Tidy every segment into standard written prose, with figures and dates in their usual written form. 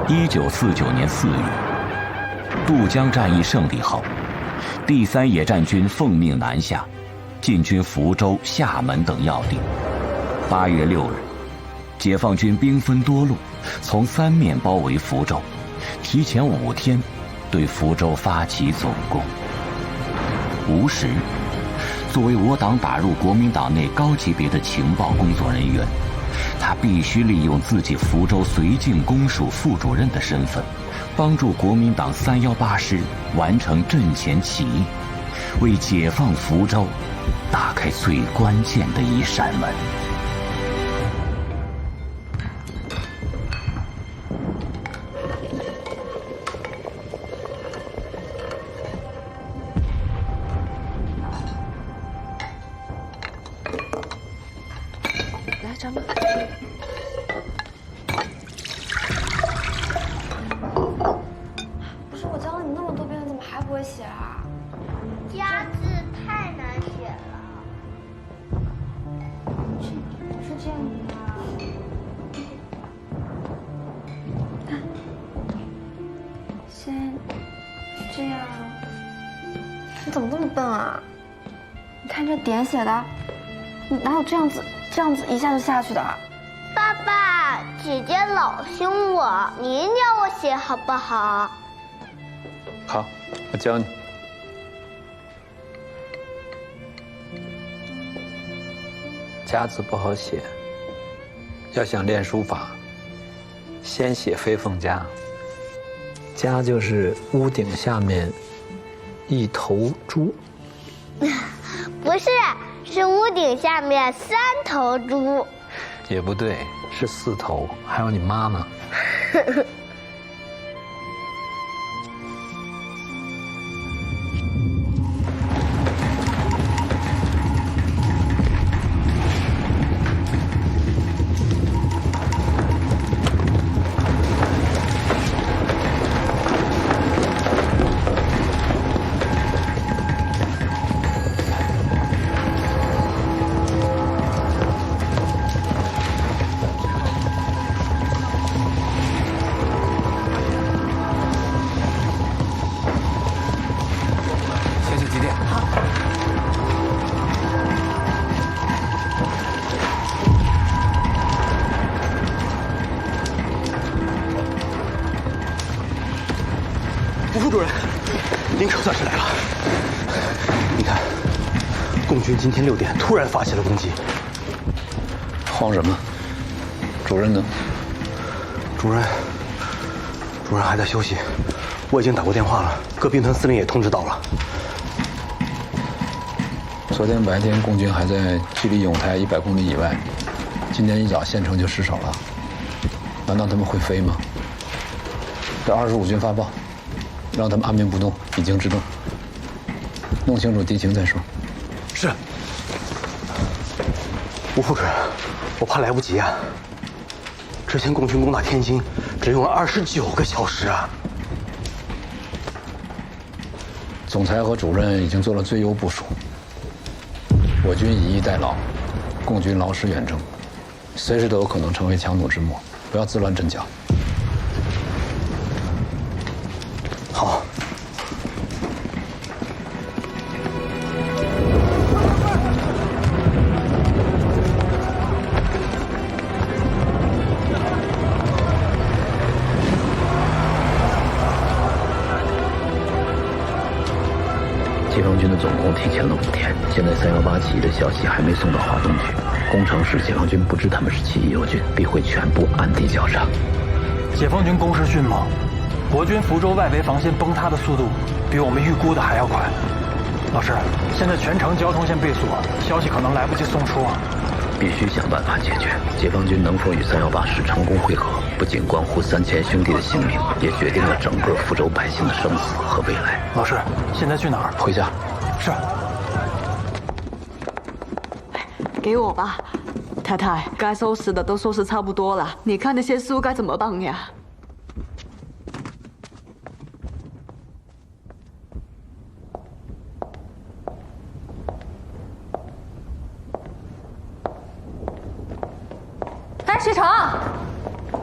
1949年4月，渡江战役胜利后，第3野战军奉命南下，进军福州、厦门等要地。8月6日，解放军兵分多路，从3面包围福州，提前5天对福州发起总攻。吴石作为我党打入国民党内高级别的情报工作人员，他必须利用自己福州绥靖公署副主任的身份，帮助国民党318师完成阵前起义，为解放福州打开最关键的一扇门。来，张妈。不是我教了你那么多遍了，怎么还不会写啊？家字太难写了。是这样的吗？先这样。你怎么这么笨啊？你看这点写的，你哪有这样子一下就下去的？爸爸，姐姐老凶我，你教我写好不好？好，我教你。家字不好写，要想练书法，先写飞凤家。家就是屋顶下面一头猪。不是，是屋顶下面3头猪。也不对，是4头，还有你妈呢。吴副主任，您可算是来了。你看，共军今天6点突然发起了攻击。慌什么？主任呢？主任还在休息，我已经打过电话了，各兵团司令也通知到了。昨天白天共军还在距离永台100公里以外，今天一早县城就失守了。难道他们会飞吗？给25军发报，让他们按兵不动，以静制动，弄清楚敌情再说。是。吴副主任，我怕来不及啊。之前共军攻打天津，只用了29个小时啊。总裁和主任已经做了最优部署，我军以逸待劳，共军劳师远征，随时都有可能成为强弩之末，不要自乱阵脚。好。解放军的总攻提前了5天，现在318起义的消息还没送到华东去。攻城时，解放军不知他们是起义友军，必会全部暗地绞杀。解放军攻势迅猛，国军福州外围防线崩塌的速度比我们预估的还要快。老师，现在全城交通线被锁，消息可能来不及送出啊。必须想办法解决。解放军能否与318师成功会合，不仅关乎3000兄弟的性命，也决定了整个福州百姓的生死和未来。老师，现在去哪儿？回家。是。给我吧，太太，该收拾的都收拾差不多了，你看那些书该怎么办呀？哎，水成，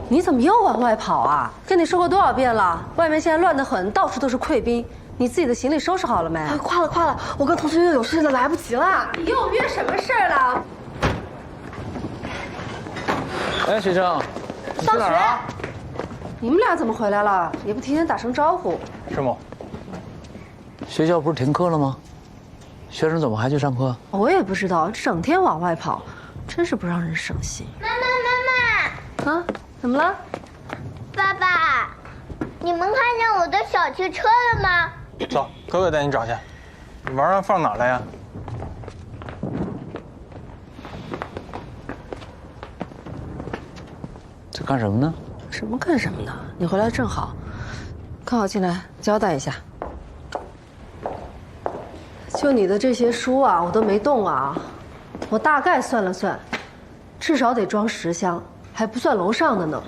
你怎么又往外跑啊？跟你说过多少遍了，外面现在乱得很，到处都是溃兵。你自己的行李收拾好了没？快了，我跟同学又有事了，来不及了。你又约什么事儿了？哎，学生，你去哪儿啊？你们俩怎么回来了？也不提前打声招呼。师母，学校不是停课了吗？学生怎么还去上课？我也不知道，整天往外跑，真是不让人省心。妈，啊，怎么了？爸爸，你们看见我的小汽车了吗？走，哥哥带你找去。你玩意放哪儿了呀？在干什么呢？什么干什么呢？你回来正好，刚好进来交代一下。就你的这些书啊，我都没动啊。我大概算了算，至少得装10箱，还不算楼上的呢。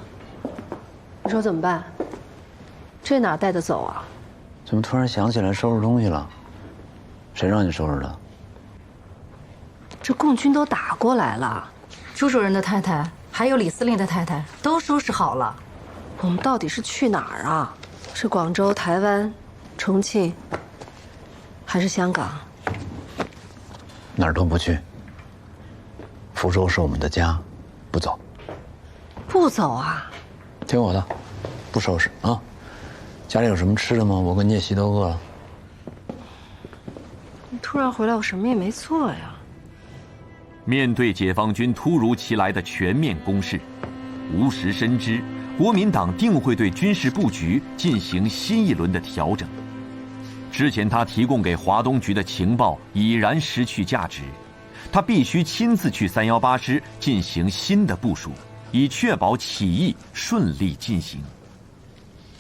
你说怎么办？这哪带得走啊？怎么突然想起来收拾东西了？谁让你收拾的？这共军都打过来了，朱主任的太太还有李司令的太太都收拾好了。我们到底是去哪儿啊？是广州、台湾、重庆，还是香港？哪儿都不去。福州是我们的家，不走。不走啊？听我的，不收拾啊！家里有什么吃的吗？我跟聂西都饿了。你突然回来，我什么也没做呀。面对解放军突如其来的全面攻势，吴石深知国民党定会对军事布局进行新一轮的调整。之前他提供给华东局的情报已然失去价值，他必须亲自去318师进行新的部署，以确保起义顺利进行。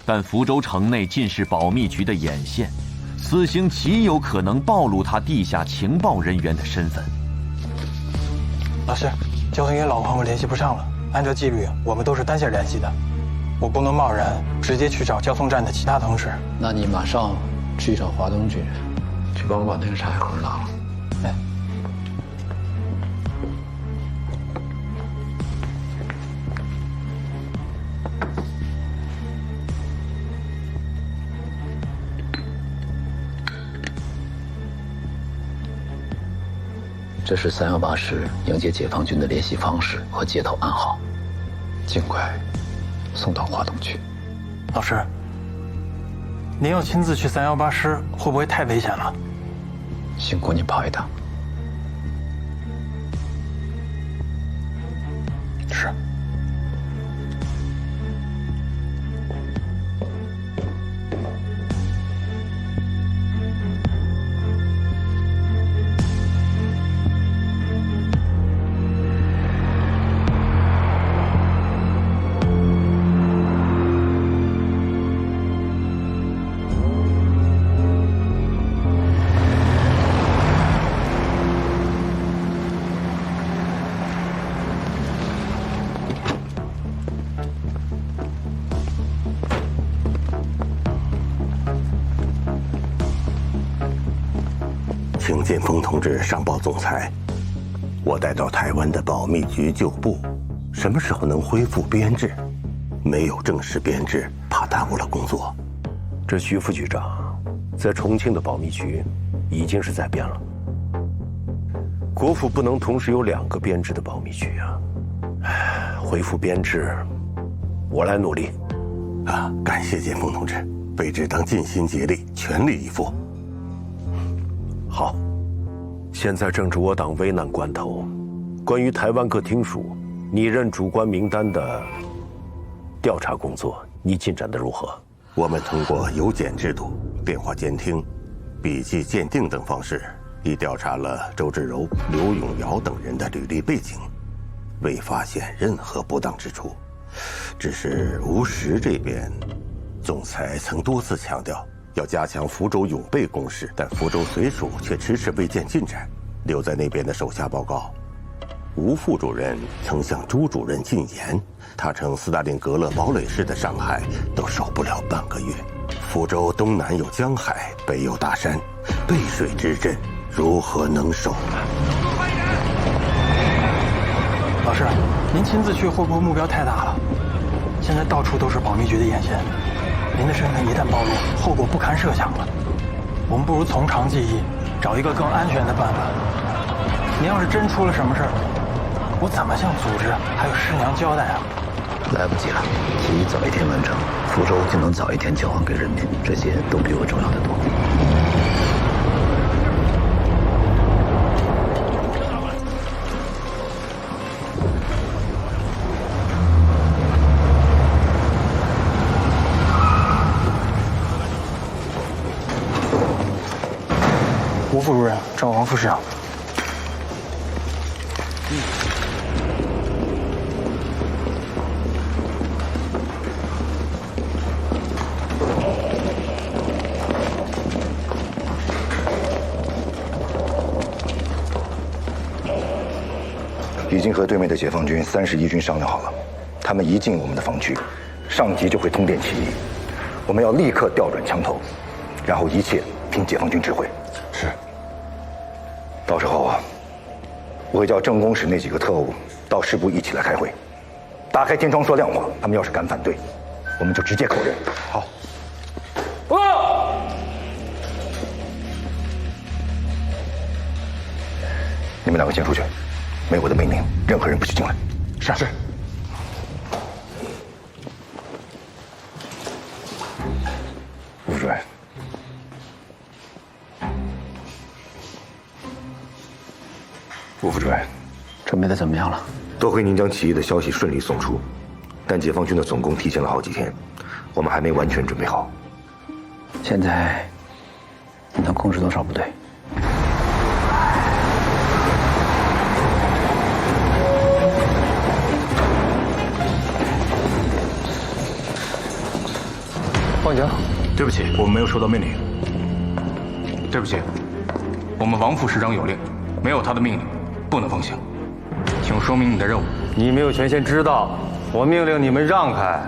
但福州城内尽是保密局的眼线，此行极有可能暴露他地下情报人员的身份。老师，交通员老朋友联系不上了。按照纪律，我们都是单线联系的，我不能贸然直接去找交通站的其他同事。那你马上去找华东局，去帮我把那个茶叶盒拿了。哎。这是318师迎接解放军的联系方式和接头暗号，尽快送到华东去。老师，您要亲自去318师，会不会太危险了？辛苦你跑一趟。是。请建峰同志上报总裁，我带到台湾的保密局旧部，什么时候能恢复编制？没有正式编制，怕耽误了工作。这徐副局长在重庆的保密局已经是在编了。国府不能同时有2个编制的保密局啊！恢复编制，我来努力。啊，感谢建峰同志，为志当尽心竭力，全力以赴。好，现在正值我党危难关头，关于台湾各厅属拟任主官名单的调查工作，你进展得如何？我们通过邮检制度、电话监听、笔迹鉴定等方式，已调查了周志柔、刘永尧等人的履历背景，未发现任何不当之处。只是吴石这边，总裁曾多次强调要加强福州永备攻势，但福州绥署却迟迟未见进展。留在那边的手下报告，吴副主任曾向朱主任进言，他称斯大林格勒堡垒式的伤害都守不了半个月。福州东南有江海，北有大山，背水之阵如何能守？老师，您亲自去会不会目标太大了？现在到处都是保密局的眼线，您的身份一旦暴露，后果不堪设想了。我们不如从长计议，找一个更安全的办法。您要是真出了什么事儿，我怎么向组织还有师娘交代啊？来不及了，起义早一天完成，福州就能早一天交还给人民，这些都比我重要的多。吴副主任找王副市长。已经和对面的解放军31军商量好了，他们一进我们的防区，上级就会通电起义，我们要立刻调转枪头，然后一切听解放军指挥。是。到时候啊，我会叫政工室那几个特务到师部一起来开会，打开天窗说亮话。他们要是敢反对，我们就直接扣人。好。报告。你们两个先出去。没我的命令，任何人不许进来。是。吴副主任，吴副主任，准备的怎么样了？夺回宁江起义的消息顺利送出，但解放军的总攻提前了好几天，我们还没完全准备好。现在你能控制多少部队？报警！对不起，我们没有收到命令。对不起，我们王副师长有令，没有他的命令，不能奉行。请说明你的任务。你没有权限知道，我命令你们让开。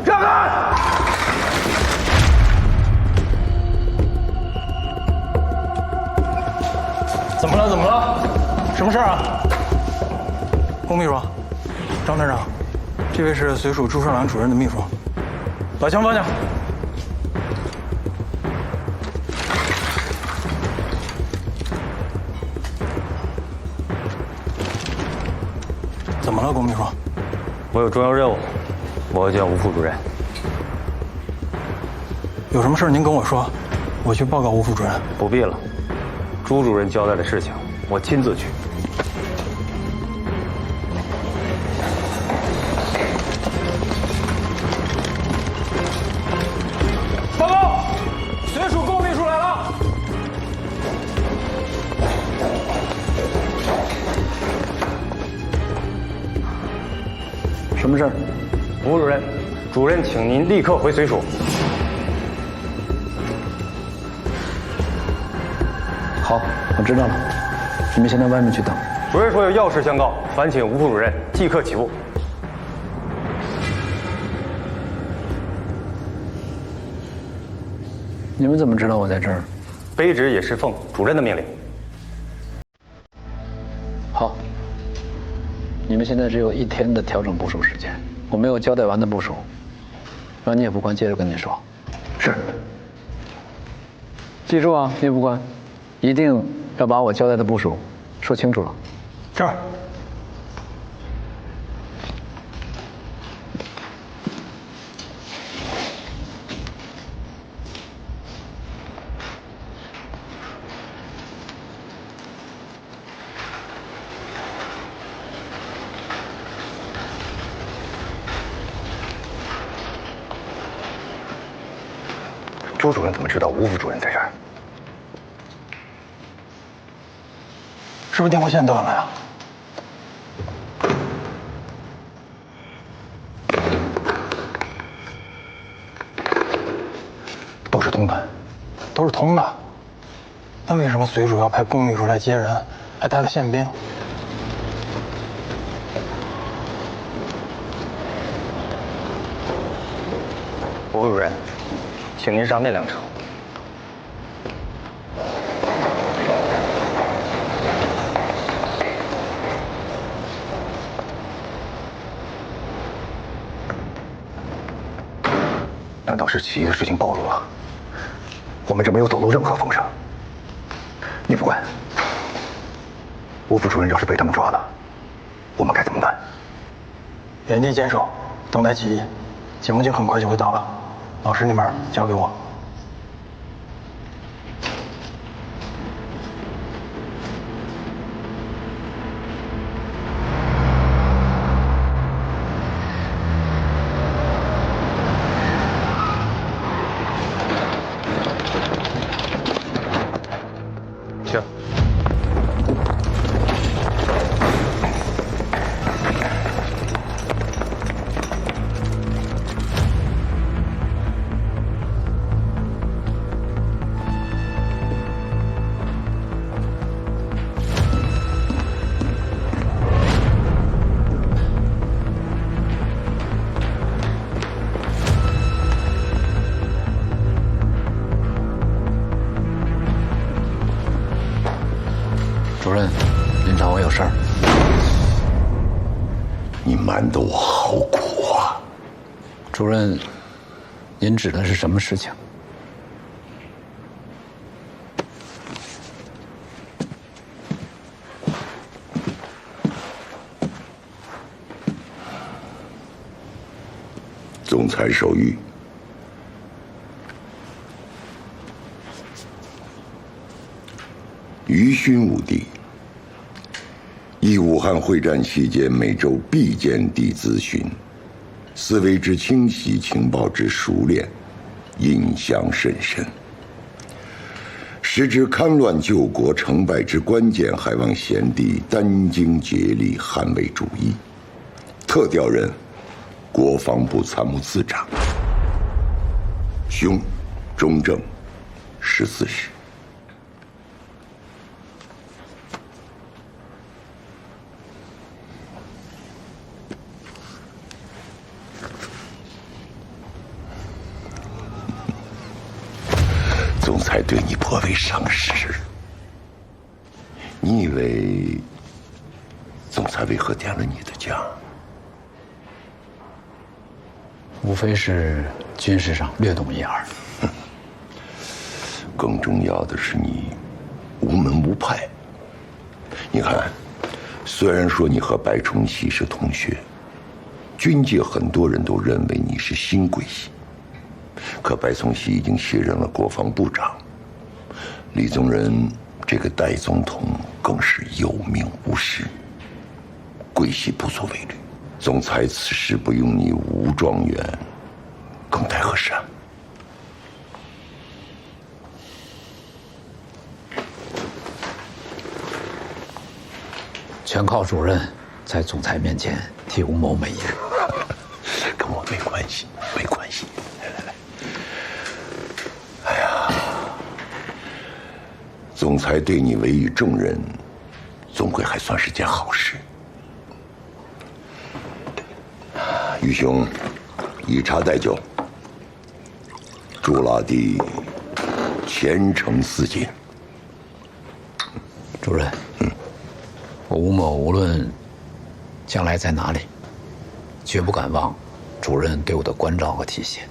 让开！怎么了？怎么了？什么事啊？龚秘书，张团长，这位是随署朱顺良主任的秘书。把枪放下。怎么了，龚秘书？我有重要任务，我要见吴副主任。有什么事您跟我说，我去报告吴副主任。不必了，朱主任交代的事情，我亲自去。报告，随署龚秘书来了。什么事儿？吴主任，主任请您立刻回随署。好，我知道了。你们先到外面去等。主任说有要事相告，烦请吴副主任即刻起步。你们怎么知道我在这儿？卑职也是奉主任的命令。好，你们现在只有1天的调整部署时间。我没有交代完的部署，让聂副官接着跟您说。是。记住啊，聂副官，一定要把我交代的部署说清楚了。是。朱主任怎么知道吴副主任在这儿？是不是电话线断了呀？都是通的，都是通的。那为什么随署要派龚秘书来接人，还带了宪兵？吴主任，请您上那辆车。难道是起义的事情暴露了？我们这没有走漏任何风声。你不管，吴副主任要是被他们抓了，我们该怎么办？原地坚守，等待起义。解放军很快就会到了，老师那边交给我。行。主任，您找我有事儿。你瞒得我好苦啊！主任，您指的是什么事情？总裁手谕。于勋武帝依武汉会战期间每周必见地咨询，思维之清晰，情报之熟练，印象甚深。时之戡乱救国成败之关键，还望贤弟殚精竭力捍卫主义。特调任国防部参谋次长，兄中正14时。总裁对你颇为赏识，你以为总裁为何点了你的奖？无非是军事上略懂一二。更重要的是你无门无派。你看，虽然说你和白崇禧是同学，军界很多人都认为你是新桂系。可白崇禧已经卸任了国防部长，李宗仁这个代总统更是有名无实，桂系不足为虑。总裁此时不用你吴状元，更待何时啊？全靠主任在总裁面前替吴某美言。跟我没关系，没关系。哎呀，总裁对你委以重任，总归还算是件好事。于兄，以茶代酒，祝老弟前程似锦。主任，我吴某无论将来在哪里，绝不敢忘主任对我的关照和提携。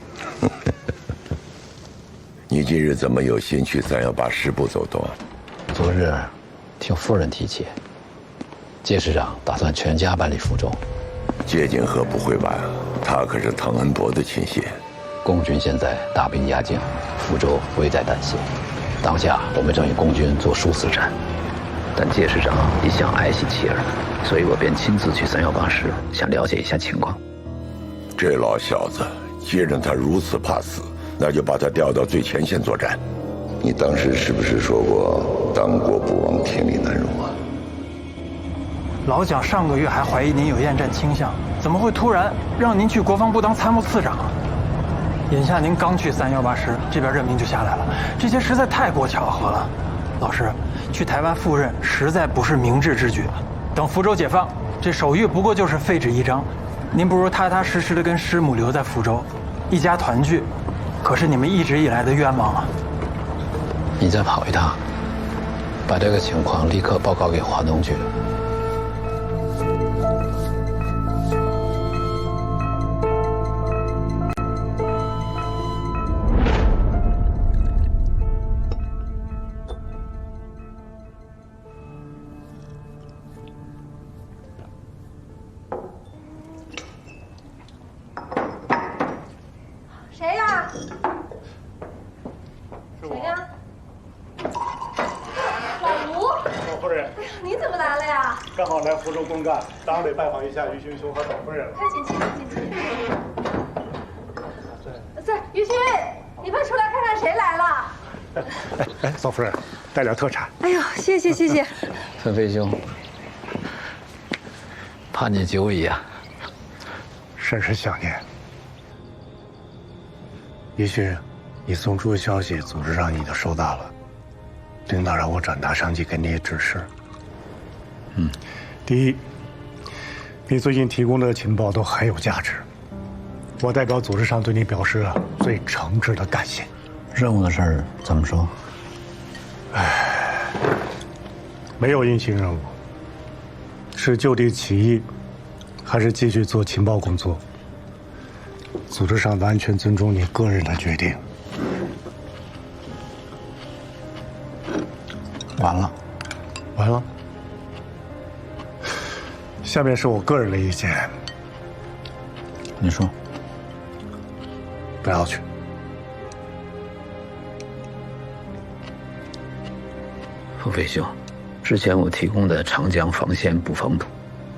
你今日怎么有心去318师部走动？昨日听夫人提起，介师长打算全家搬离福州。介景和不会晚，他可是唐恩伯的亲信。共军现在大兵压境，福州危在旦夕。当下我们正与共军做殊死战，但介师长一向爱惜妻儿，所以我便亲自去318师，想了解一下情况。这老小子，既然他如此怕死，那就把他调到最前线作战。你当时是不是说过当国不忘天理难容啊？老蒋上个月还怀疑您有厌战倾向，怎么会突然让您去国防部当参谋次长啊？眼下您刚去318师，这边任命就下来了，这些实在太过巧合了。老师，去台湾赴任实在不是明智之举。等福州解放，这手谕不过就是废纸一张，您不如踏踏实实的跟师母留在福州，一家团聚，可是你们一直以来的愿望啊。你再跑一趟，把这个情况立刻报告给华东局。谁呀？是我。谁呀？老吴。老夫人。哎呀，你怎么来了呀？刚好来福州公干，当然得拜访一下于勋兄和老夫人了。快进去，快进去。在，于勋，你快出来看看谁来了。哎，嫂夫人，带点特产。哎呦，谢谢谢谢。纷飞兄，盼你久矣啊，甚是想念。于勋，你送出的消息，组织上已经收到了，领导让我转达上级给你的指示。第一，你最近提供的情报都很有价值。我代表组织上对你表示最诚挚的感谢。任务的事儿怎么说？没有硬性任务，是就地起义，还是继续做情报工作？组织上完全尊重你个人的决定。完了，完了。下面是我个人的意见。你说。不要去。冯飞兄，之前我提供的长江防线布防图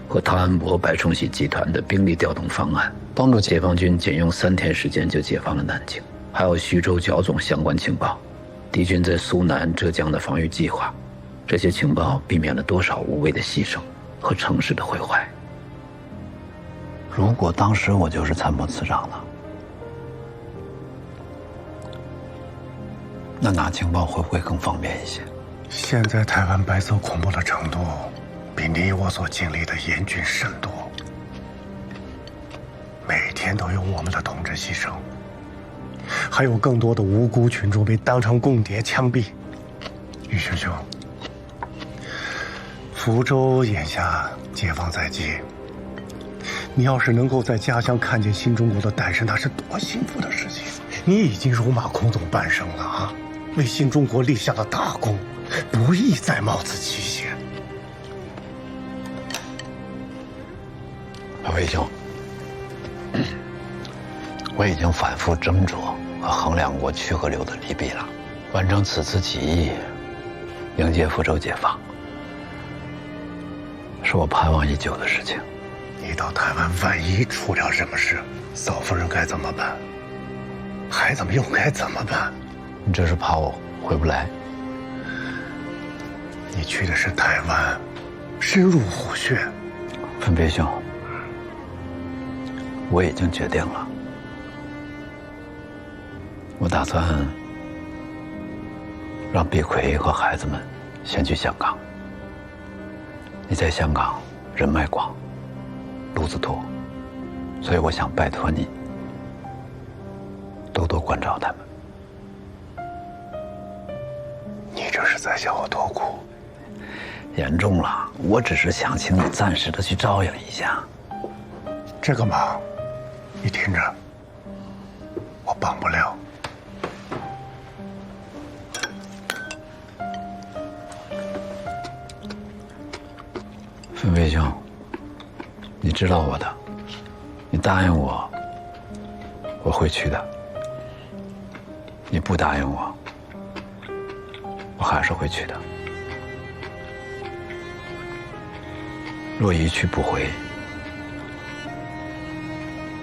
和汤恩伯、白崇禧集团的兵力调动方案，帮助解放军仅用3天时间就解放了南京，还有徐州剿总相关情报，敌军在苏南、浙江的防御计划，这些情报避免了多少无谓的牺牲和城市的毁坏。如果当时我就是参谋次长呢？那拿情报会不会更方便一些？现在台湾白色恐怖的程度，比你我所经历的严峻甚多。每天都有我们的同志牺牲，还有更多的无辜群众被当成共谍枪毙。于兄兄，福州眼下解放在即，你要是能够在家乡看见新中国的诞生，那是多幸福的事情！你已经戎马孔总半生了啊，为新中国立下了大功，不宜再冒此奇险。魏兄，我已经反复斟酌和衡量过去和留的利弊了。完成此次起义，迎接福州解放，是我盼望已久的事情。你到台湾，万一出了什么事，嫂夫人该怎么办？孩子们又该怎么办？你这是怕我回不来？你去的是台湾，深入虎穴。分别兄，我已经决定了，我打算让毕奎和孩子们先去香港。你在香港人脉广，路子多，所以我想拜托你多多关照他们。你这是在向我托孤？严重了，我只是想请你暂时的去照应一下。这个忙，你听着，我帮不了。分飞兄，你知道我的，你答应我，我会去的。你不答应我，我还是会去的。若一去不回，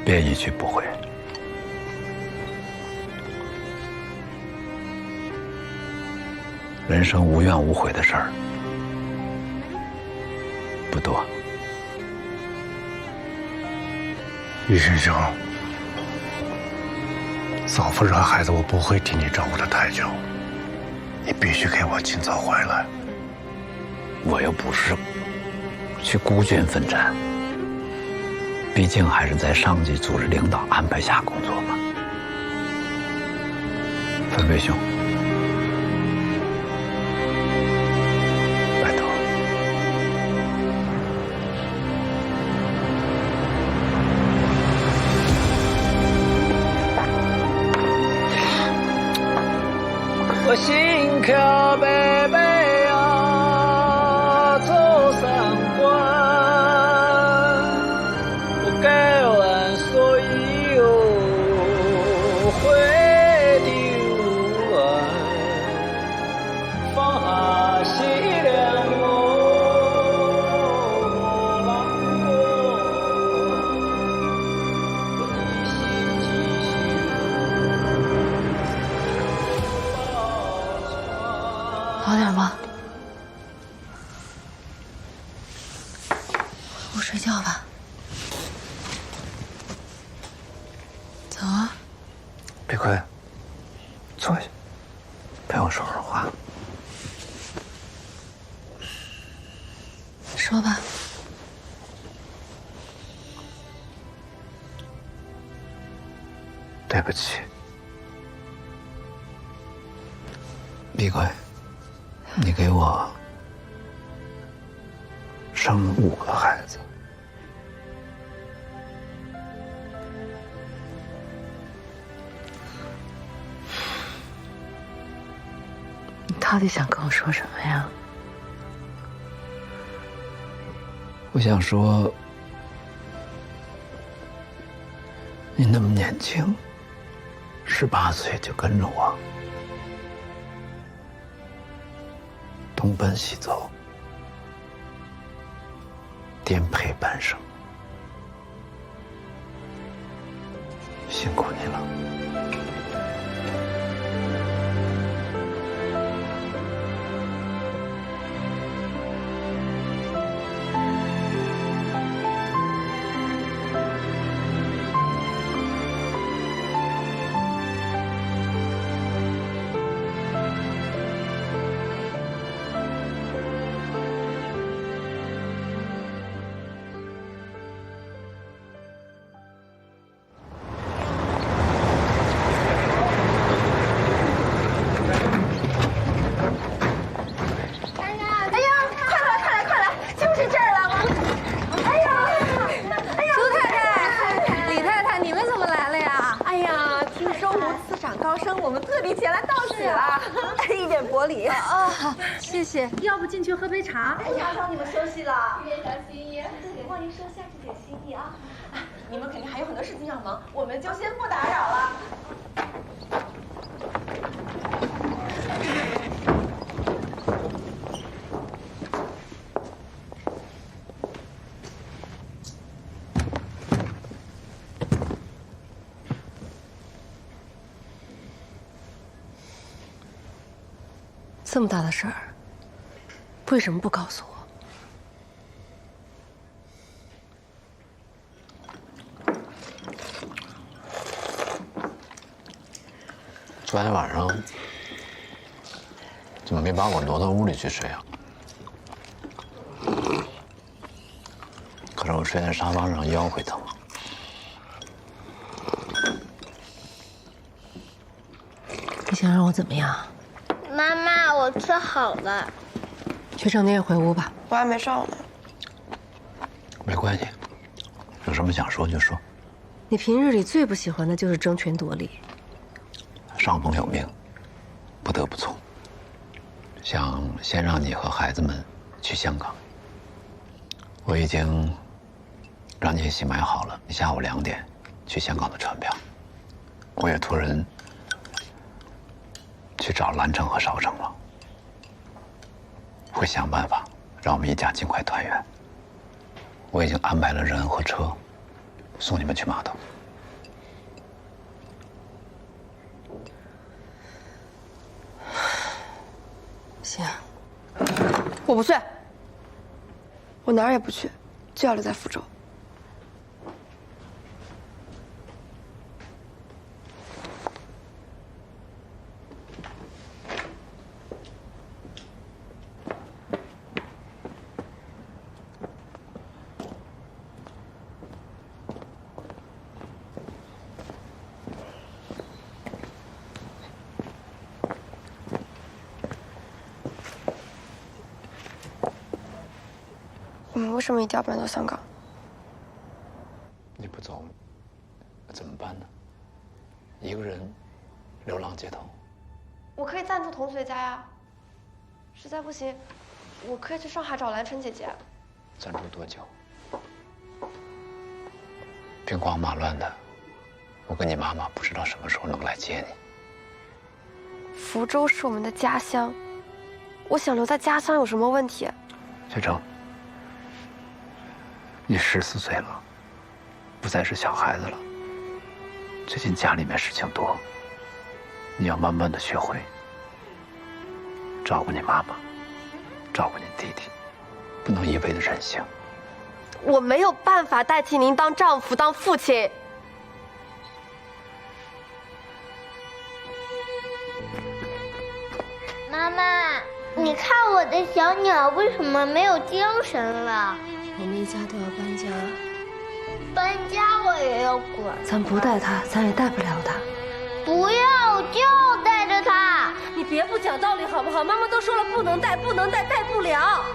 便一去不回。人生无怨无悔的事儿不多。于先生，嫂夫人和孩子我不会替你照顾得太久，你必须给我尽早回来。我又不是去孤军奋战，毕竟还是在上级组织领导安排下工作嘛。分飞兄，拜托。我心跳贝贝啊，走三关，我改完所以哦，回的雾霭，发西凉好点吗？我睡觉吧。走啊。碧葵，坐下，陪我说会儿话。说吧。对不起，碧葵，你给我生了5个孩子。你到底想跟我说什么呀？我想说，你那么年轻，18岁就跟着我东奔西走，颠沛半生，辛苦你了。谢谢，要不进去喝杯茶？打扰你们休息了。别小心意，对，望您收下这点心意啊。你们肯定还有很多事情要忙，我们就先不打扰了。这么大的事儿，为什么不告诉我？昨天晚上怎么没把我挪到屋里去睡啊？可是我睡在沙发上腰会疼。你想让我怎么样？妈妈，我吃好了。学长，你也回屋吧。我还没上呢。没关系，有什么想说就说。你平日里最不喜欢的就是争权夺利。上峰有命，不得不从。想先让你和孩子们去香港。我已经让你一起买好了下午2点去香港的船票。我也托人去找蓝城和邵城了，会想办法让我们一家尽快团圆。我已经安排了人和车送你们去码头。行，我不去，我哪儿也不去，就要留在福州。我们为什么一定要搬到香港？你不走，怎么办呢？一个人流浪街头。我可以暂住同学家呀，实在不行，我可以去上海找蓝晨姐姐。暂住多久？兵荒马乱的，我跟你妈妈不知道什么时候能来接你。福州是我们的家乡，我想留在家乡有什么问题？学成，你14岁了，不再是小孩子了。最近家里面事情多，你要慢慢的学会照顾你妈妈，照顾你弟弟，不能一味的任性。我没有办法代替您当丈夫、当父亲。妈妈，你看我的小鸟为什么没有精神了？我们一家都要搬家，搬家我也要管。咱不带它，咱也带不了它。不要，我就要带着它。你别不讲道理好不好？妈妈都说了不能带，不能带，带不了。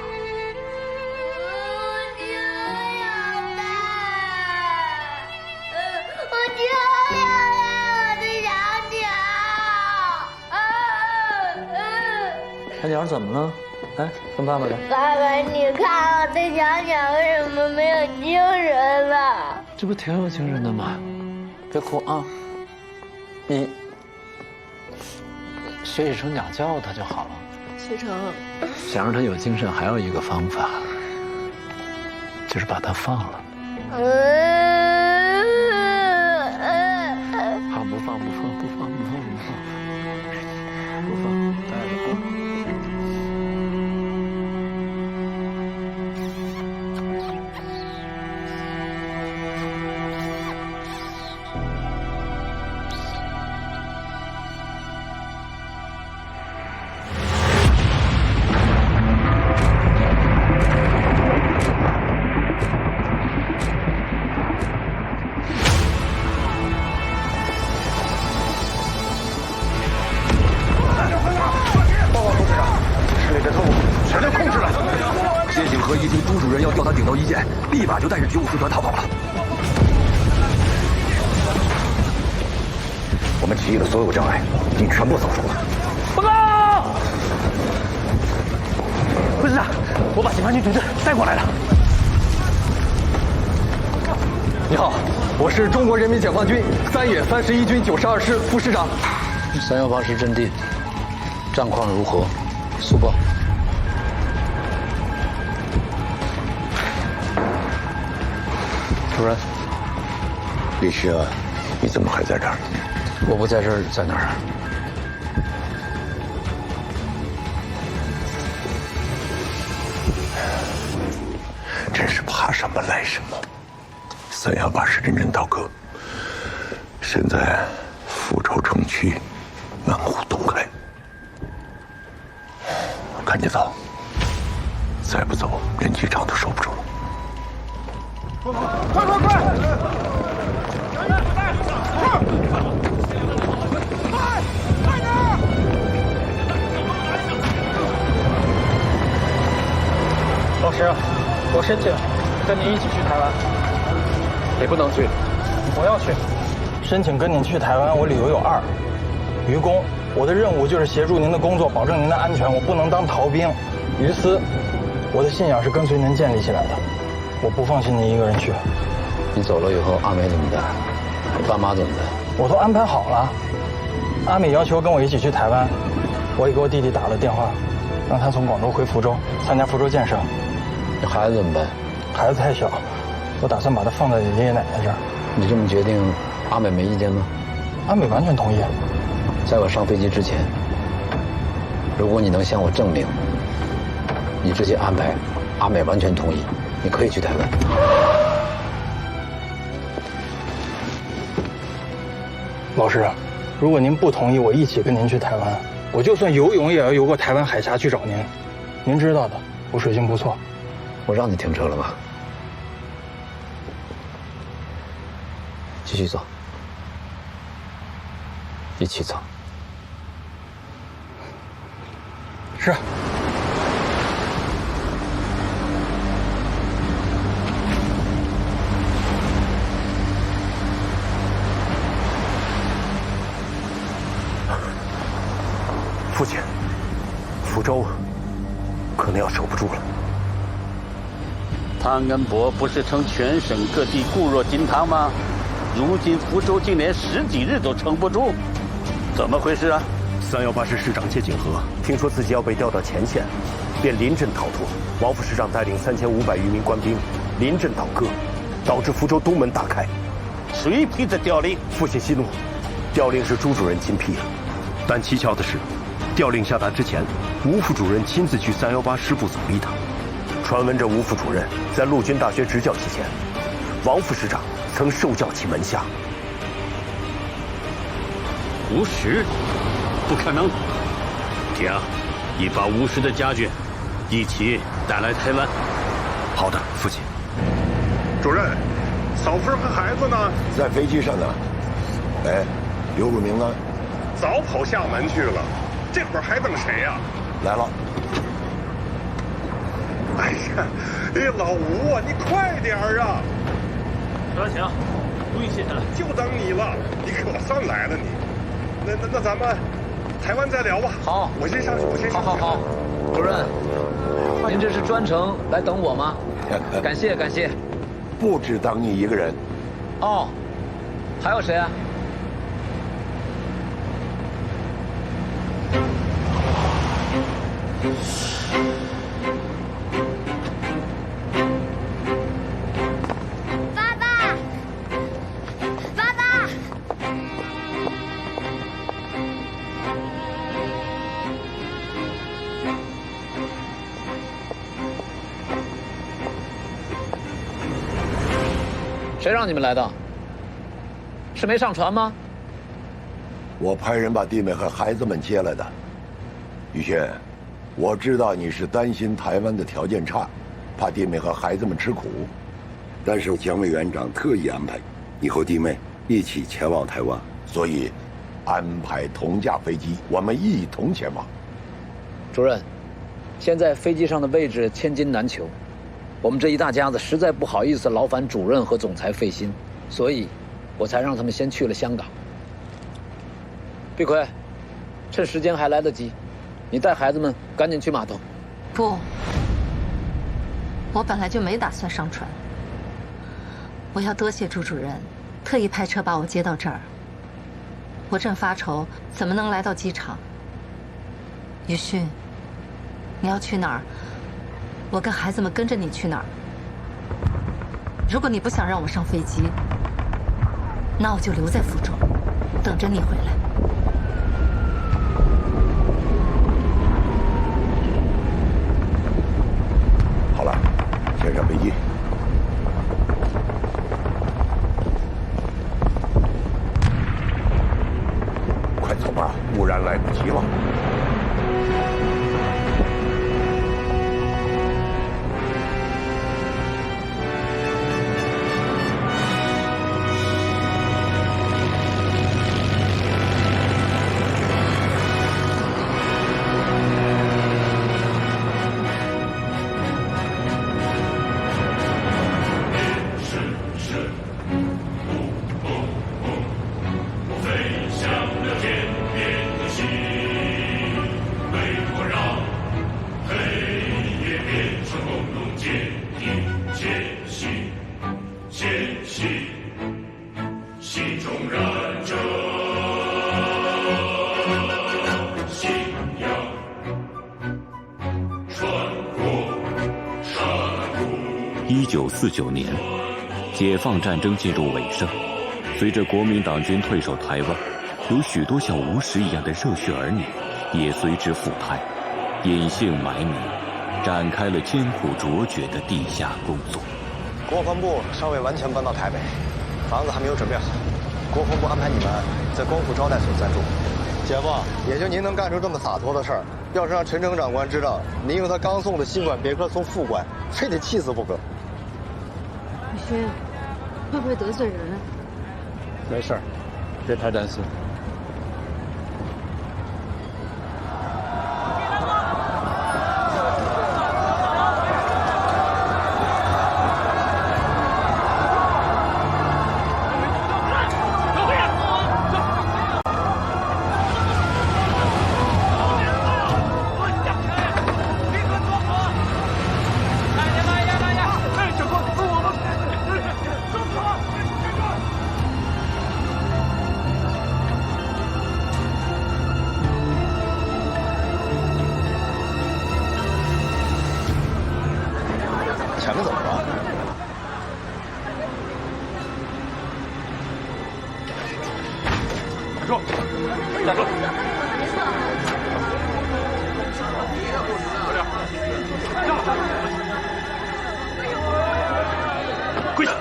小鸟怎么了？哎，跟爸爸来。爸爸，你看我的小鸟为什么没有精神了？这不挺有精神的吗？别哭啊！你学习成鸟叫它就好了。学成，想让它有精神，还有一个方法，就是把它放了。好，不放，不放，不放，不放，不放，不放，带着啊。立马就带着95师团逃跑了。我们起义的所有障碍已经全部扫除了。报告！副师长，我把解放军同志带过来了。你好，我是中国人民解放军3野31军92师副师长。318师阵地战况如何？速报。主任，李希啊，你怎么还在这儿？我不在这儿，在哪儿？真是怕什么来什么。318师认真倒戈，现在福州城区门户洞开，赶紧走，再不走，连机场都守不住了。快快快！老师，我申请跟您一起去台湾。你不能去。我要去。申请跟您去台湾，我理由有2。于公，我的任务就是协助您的工作，保证您的安全，我不能当逃兵。于私，我的信仰是跟随您建立起来的，我不放心您一个人去。你走了以后，阿美怎么办？爸妈怎么办？我都安排好了。阿美要求跟我一起去台湾，我也给我弟弟打了电话，让他从广州回福州参加福州建设。那孩子怎么办？孩子太小，我打算把他放在爷爷奶奶这儿。你这么决定，阿美没意见吗？阿美完全同意。在我上飞机之前，如果你能向我证明，你直接安排，阿美完全同意，你可以去台湾。老师，如果您不同意我一起跟您去台湾，我就算游泳也要游过台湾海峡去找您。您知道的，我水性不错。我让你停车了吧？继续走，一起走。是。父亲，福州可能要守不住了。汤恩伯不是从全省各地固若金汤吗？如今福州竟连10几日都撑不住，怎么回事啊？318师师长谢景和听说自己要被调到前线，便临阵逃脱。王副师长带领3500余名官兵临阵倒戈，导致福州东门大开。谁批的调令？父亲息怒，调令是朱主任亲批的。但蹊跷的是，调令下达之前，吴副主任亲自去318师部阻逼他。传闻这吴副主任在陆军大学执教期间，王副师长曾受教其门下。吴石，不可能！听，你把吴石的家眷一起带来台湾。好的，父亲。主任，嫂夫人和孩子呢？在飞机上呢。哎，刘汝明呢？早跑厦门去了，这会儿还等谁呀？来了。哎呀，老吴啊，你快点儿啊！德强，跪下了，就等你了，你可算来了你。那咱们台湾再聊吧。好，我先上去，好，主任，您这是专程来等我吗？感谢。不只等你一个人。哦，还有谁啊？谁让你们来的？是没上船吗？我派人把弟妹和孩子们接来的。宇轩，我知道你是担心台湾的条件差，怕弟妹和孩子们吃苦，但是蒋委员长特意安排你和弟妹一起前往台湾，所以安排同架飞机，我们一同前往。主任，现在飞机上的位置千金难求。我们这一大家子实在不好意思劳烦主任和总裁费心，所以，我才让他们先去了香港。碧奎，趁时间还来得及，你带孩子们赶紧去码头。不，我本来就没打算上船。我要多谢朱主任，特意派车把我接到这儿。我正发愁怎么能来到机场。宇勋，你要去哪儿？我跟孩子们跟着你去哪儿？如果你不想让我上飞机，那我就留在福州，等着你回来。好了，先上飞机。快走吧，不然来不及了。1949年，解放战争进入尾声，随着国民党军退守台湾，有许多像吴石一样的热血儿女也随之赴台，隐姓埋名，展开了艰苦卓绝的地下工作。国防部尚未完全搬到台北，房子还没有准备好，国防部安排你们在光复招待所暂住。姐夫，也就您能干出这么洒脱的事儿，要是让陈诚长官知道您用他刚送的新款别克送副官，非得气死不可。宇勋，会不会得罪人？没事儿，别太担心。住！站住！跪下！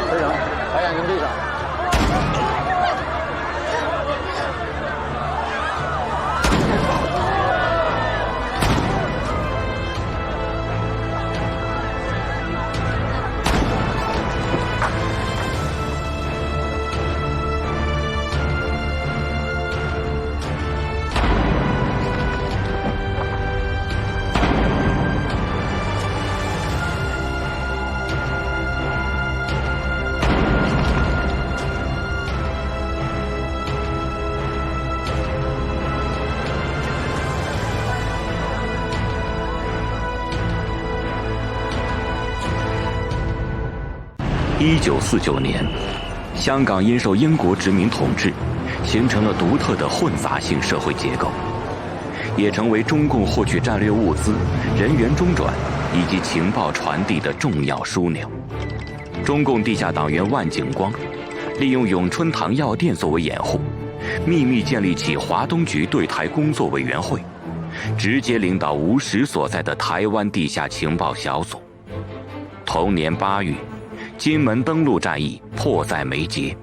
队长，把眼睛闭上。1949年，香港因受英国殖民统治，形成了独特的混杂性社会结构，也成为中共获取战略物资、人员中转以及情报传递的重要枢纽。中共地下党员万景光，利用永春堂药店作为掩护，秘密建立起华东局对台工作委员会，直接领导吴石所在的台湾地下情报小组。同年8月，金门登陆战役迫在眉睫，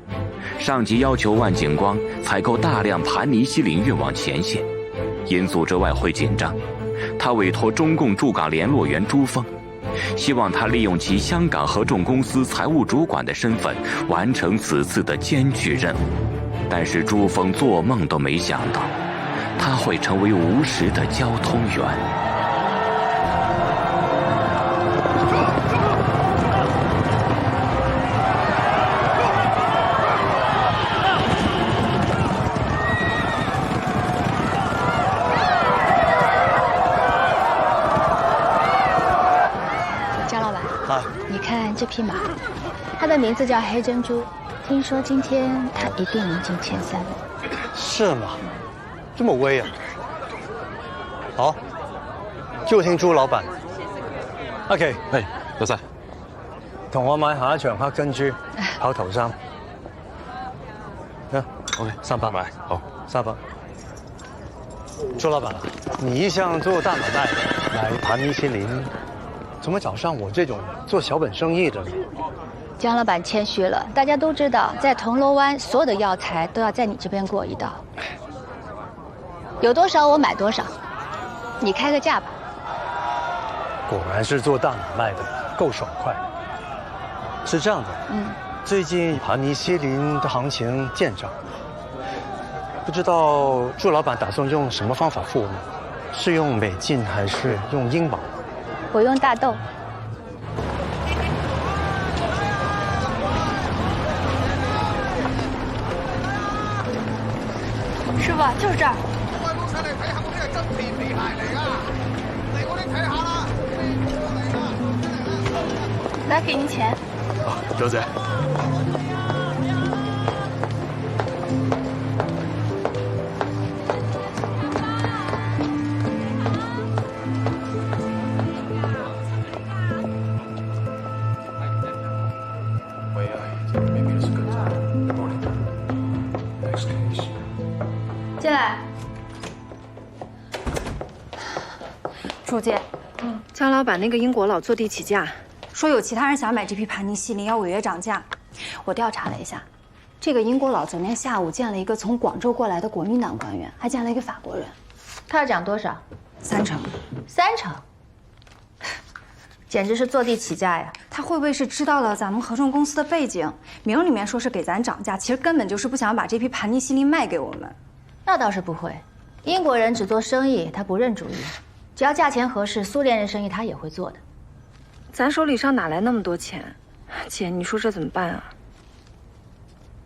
上级要求万景光采购大量盘尼西林运往前线。因组织外汇紧张，他委托中共驻港联络员朱峰，希望他利用其香港合众公司财务主管的身份完成此次的艰巨任务。但是朱峰做梦都没想到，他会成为吴石的交通员。这匹马，它的名字叫黑珍珠。听说今天它一定能进前3。是吗？这么威啊！好，就聽朱老闆。阿奇，係，老細，同我買下一場黑珍珠跑頭3。OK， 300買，好，300。朱老闆，你一向做大買賣，來盤尼西林。怎么找上我这种做小本生意的呢？江老板谦虚了，大家都知道，在铜锣湾所有的药材都要在你这边过一道。有多少我买多少，你开个价吧。果然是做大买卖的，够爽快。是这样的，最近盘尼西林的行情见涨，不知道朱老板打算用什么方法付我们？是用美金还是用英镑？我用大豆。师傅，就是这儿。来，给您钱。多谢。进来。楚姐，江老板那个英国佬坐地起价，说有其他人想买这批盘尼西林，要违约涨价。我调查了一下，这个英国佬昨天下午见了一个从广州过来的国民党官员，还见了一个法国人。他要涨多少？3成。3成？简直是坐地起价呀！他会不会是知道了咱们合众公司的背景，名里面说是给咱涨价，其实根本就是不想把这批盘尼西林卖给我们？那倒是不会，英国人只做生意，他不认主意，只要价钱合适，苏联人生意他也会做的。咱手里上哪来那么多钱？姐，你说这怎么办啊？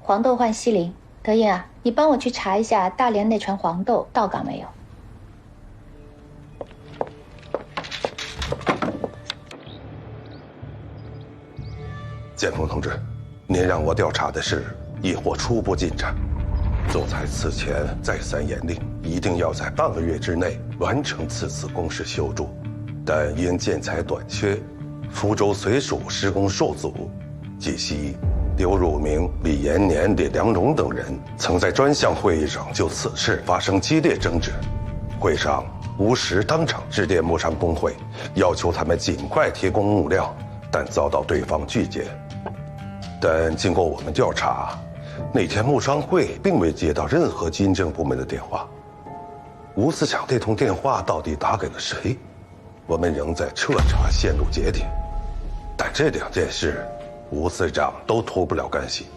黄豆换西林，德英啊，你帮我去查一下大连那船黄豆到港没有？建峰同志，您让我调查的是一伙初步进展。总裁此前再三严令，一定要在半个月之内完成此次工事修筑，但因建材短缺，福州绥署施工受阻，据悉刘汝明、李延年、李良荣等人曾在专项会议上就此事发生激烈争执。会上，吴石当场致电木商工会，要求他们尽快提供木料，但遭到对方拒绝。但经过我们调查，那天木商会并未接到任何军政部门的电话。吴司长那通电话到底打给了谁？我们仍在彻查线路节点，但这2件事，吴司长都脱不了干系。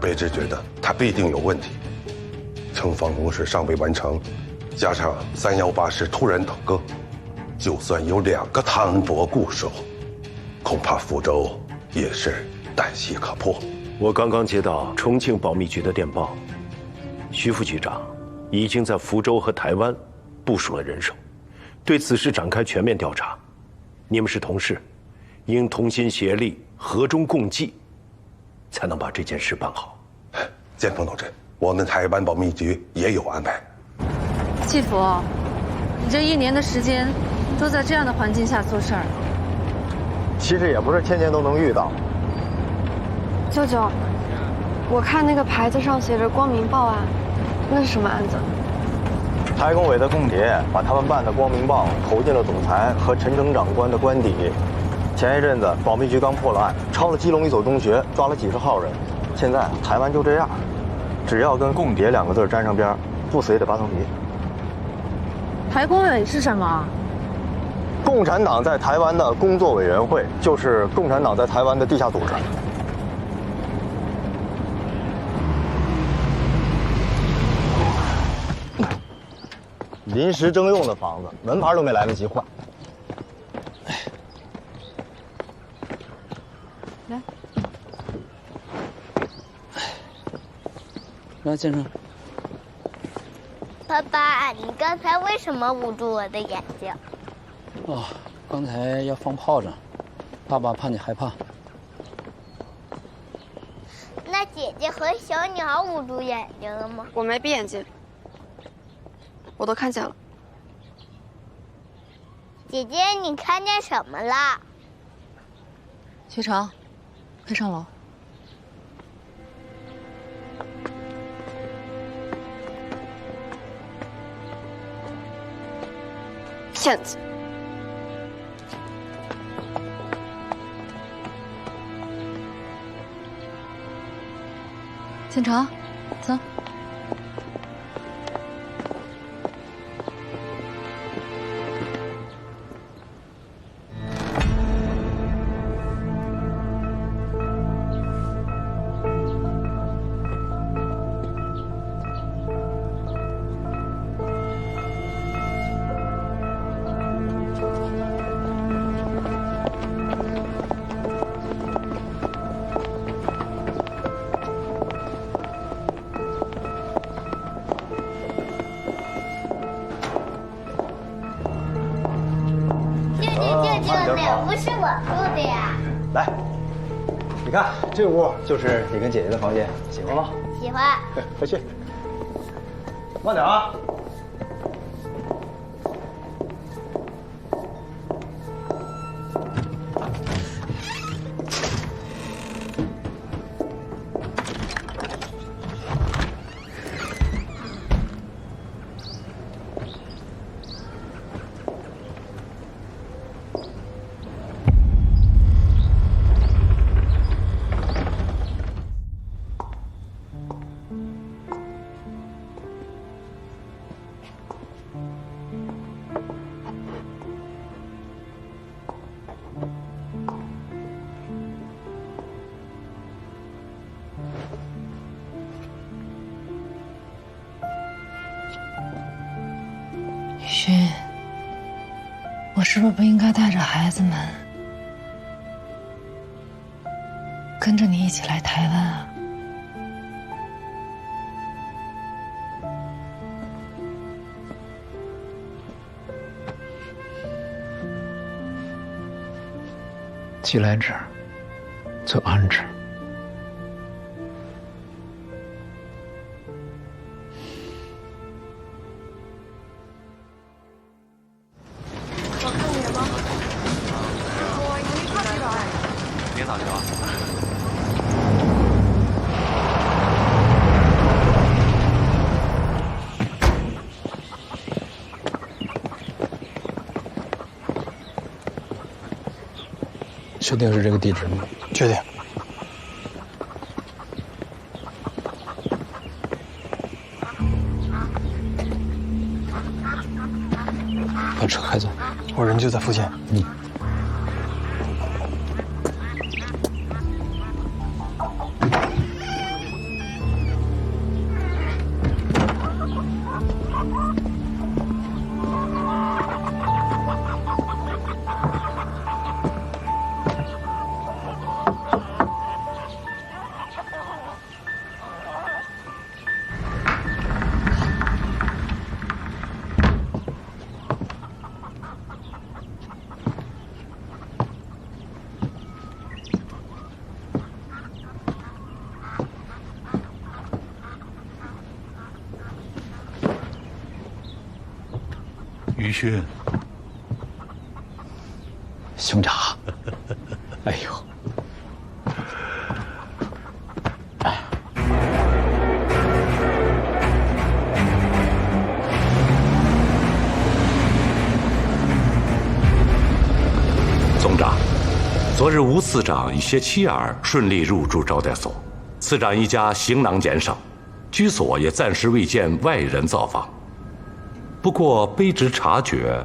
卑职觉得他必定有问题。城防工事尚未完成，加上318师突然倒戈，就算有2个汤恩伯固守，恐怕福州也是旦夕可破。我刚刚接到重庆保密局的电报，徐副局长已经在福州和台湾部署了人手，对此事展开全面调查。你们是同事，应同心协力，和衷共济，才能把这件事办好。建峰同志，我们台湾保密局也有安排。继福，你这1年的时间，都在这样的环境下做事儿。其实也不是天天都能遇到。舅舅，我看那个牌子上写着“光明报案”，那是什么案子？台工委的共谍把他们办的《光明报》投进了总裁和陈诚长官的官邸。前一阵子保密局刚破了案，抄了基隆一所中学，抓了几十号人。现在台湾就这样，只要跟共谍2个字沾上边，不死也得扒层皮。台工委是什么？共产党在台湾的工作委员会，就是共产党在台湾的地下组织。临时征用的房子，门牌都没来得及换。来，来，先生。爸爸，你刚才为什么捂住我的眼睛？哦，刚才要放炮仗，爸爸怕你害怕。那姐姐和小鸟捂住眼睛了吗？我没闭眼睛，我都看见了。姐姐，你看见什么了？学长，快上楼。骗子！县长，走。哪屋是我住的呀？来，你看这屋就是你跟姐姐的房间，喜欢吗？喜欢。快去，慢点啊。雨勋，我是不是不应该带着孩子们跟着你一起来台湾啊？既来之，则安之。好看点吗？确定是这个地址吗？确定。把车开走。我人就在附近。于勋，兄长，哎呦，总长，昨日吴次长与些妻儿顺利入住招待所，次长一家行囊减少，居所也暂时未见外人造访。不过卑职察觉，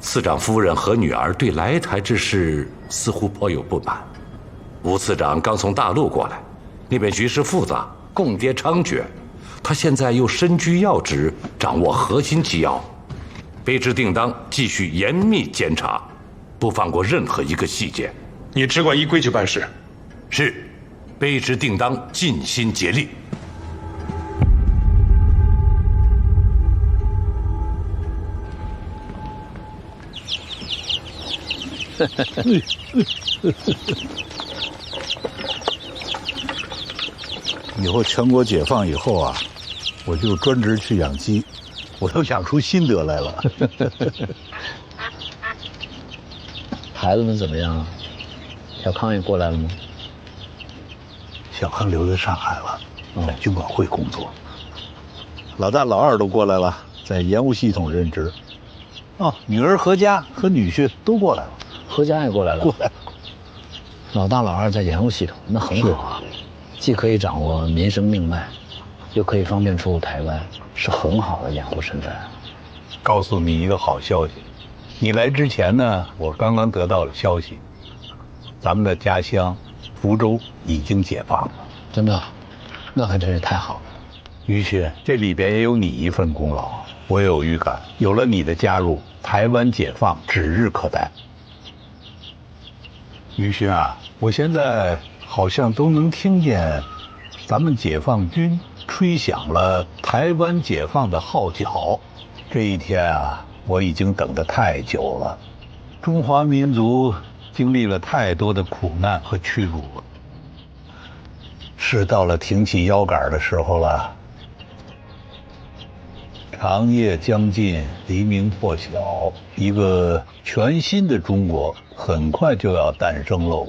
次长夫人和女儿对来台之事似乎颇有不满。吴次长刚从大陆过来，那边局势复杂，共谍猖獗，他现在又身居要职，掌握核心机要，卑职定当继续严密监察，不放过任何一个细节。你只管依规矩办事。是，卑职定当尽心竭力。以后全国解放以后啊，我就专职去养鸡，我都养出心得来了。孩子们怎么样啊？小康也过来了吗？小康留在上海了，在军管会工作。老大老二都过来了，在盐务系统任职。哦，女儿何佳和女婿都过来了。何佳也过来了。过来了。老大老二在盐务系统，那很好啊，既可以掌握民生命脉，又可以方便出入台湾，是很好的养护身份。告诉你一个好消息，你来之前呢，我刚刚得到了消息，咱们的家乡福州已经解放了。真的？那还真是太好了。于勋，这里边也有你一份功劳。我有预感，有了你的加入，台湾解放指日可待。于勋啊，我现在好像都能听见咱们解放军吹响了台湾解放的号角。这一天啊，我已经等得太久了。中华民族经历了太多的苦难和屈辱了，是到了挺起腰杆的时候了。长夜将近，黎明破晓，一个全新的中国很快就要诞生喽。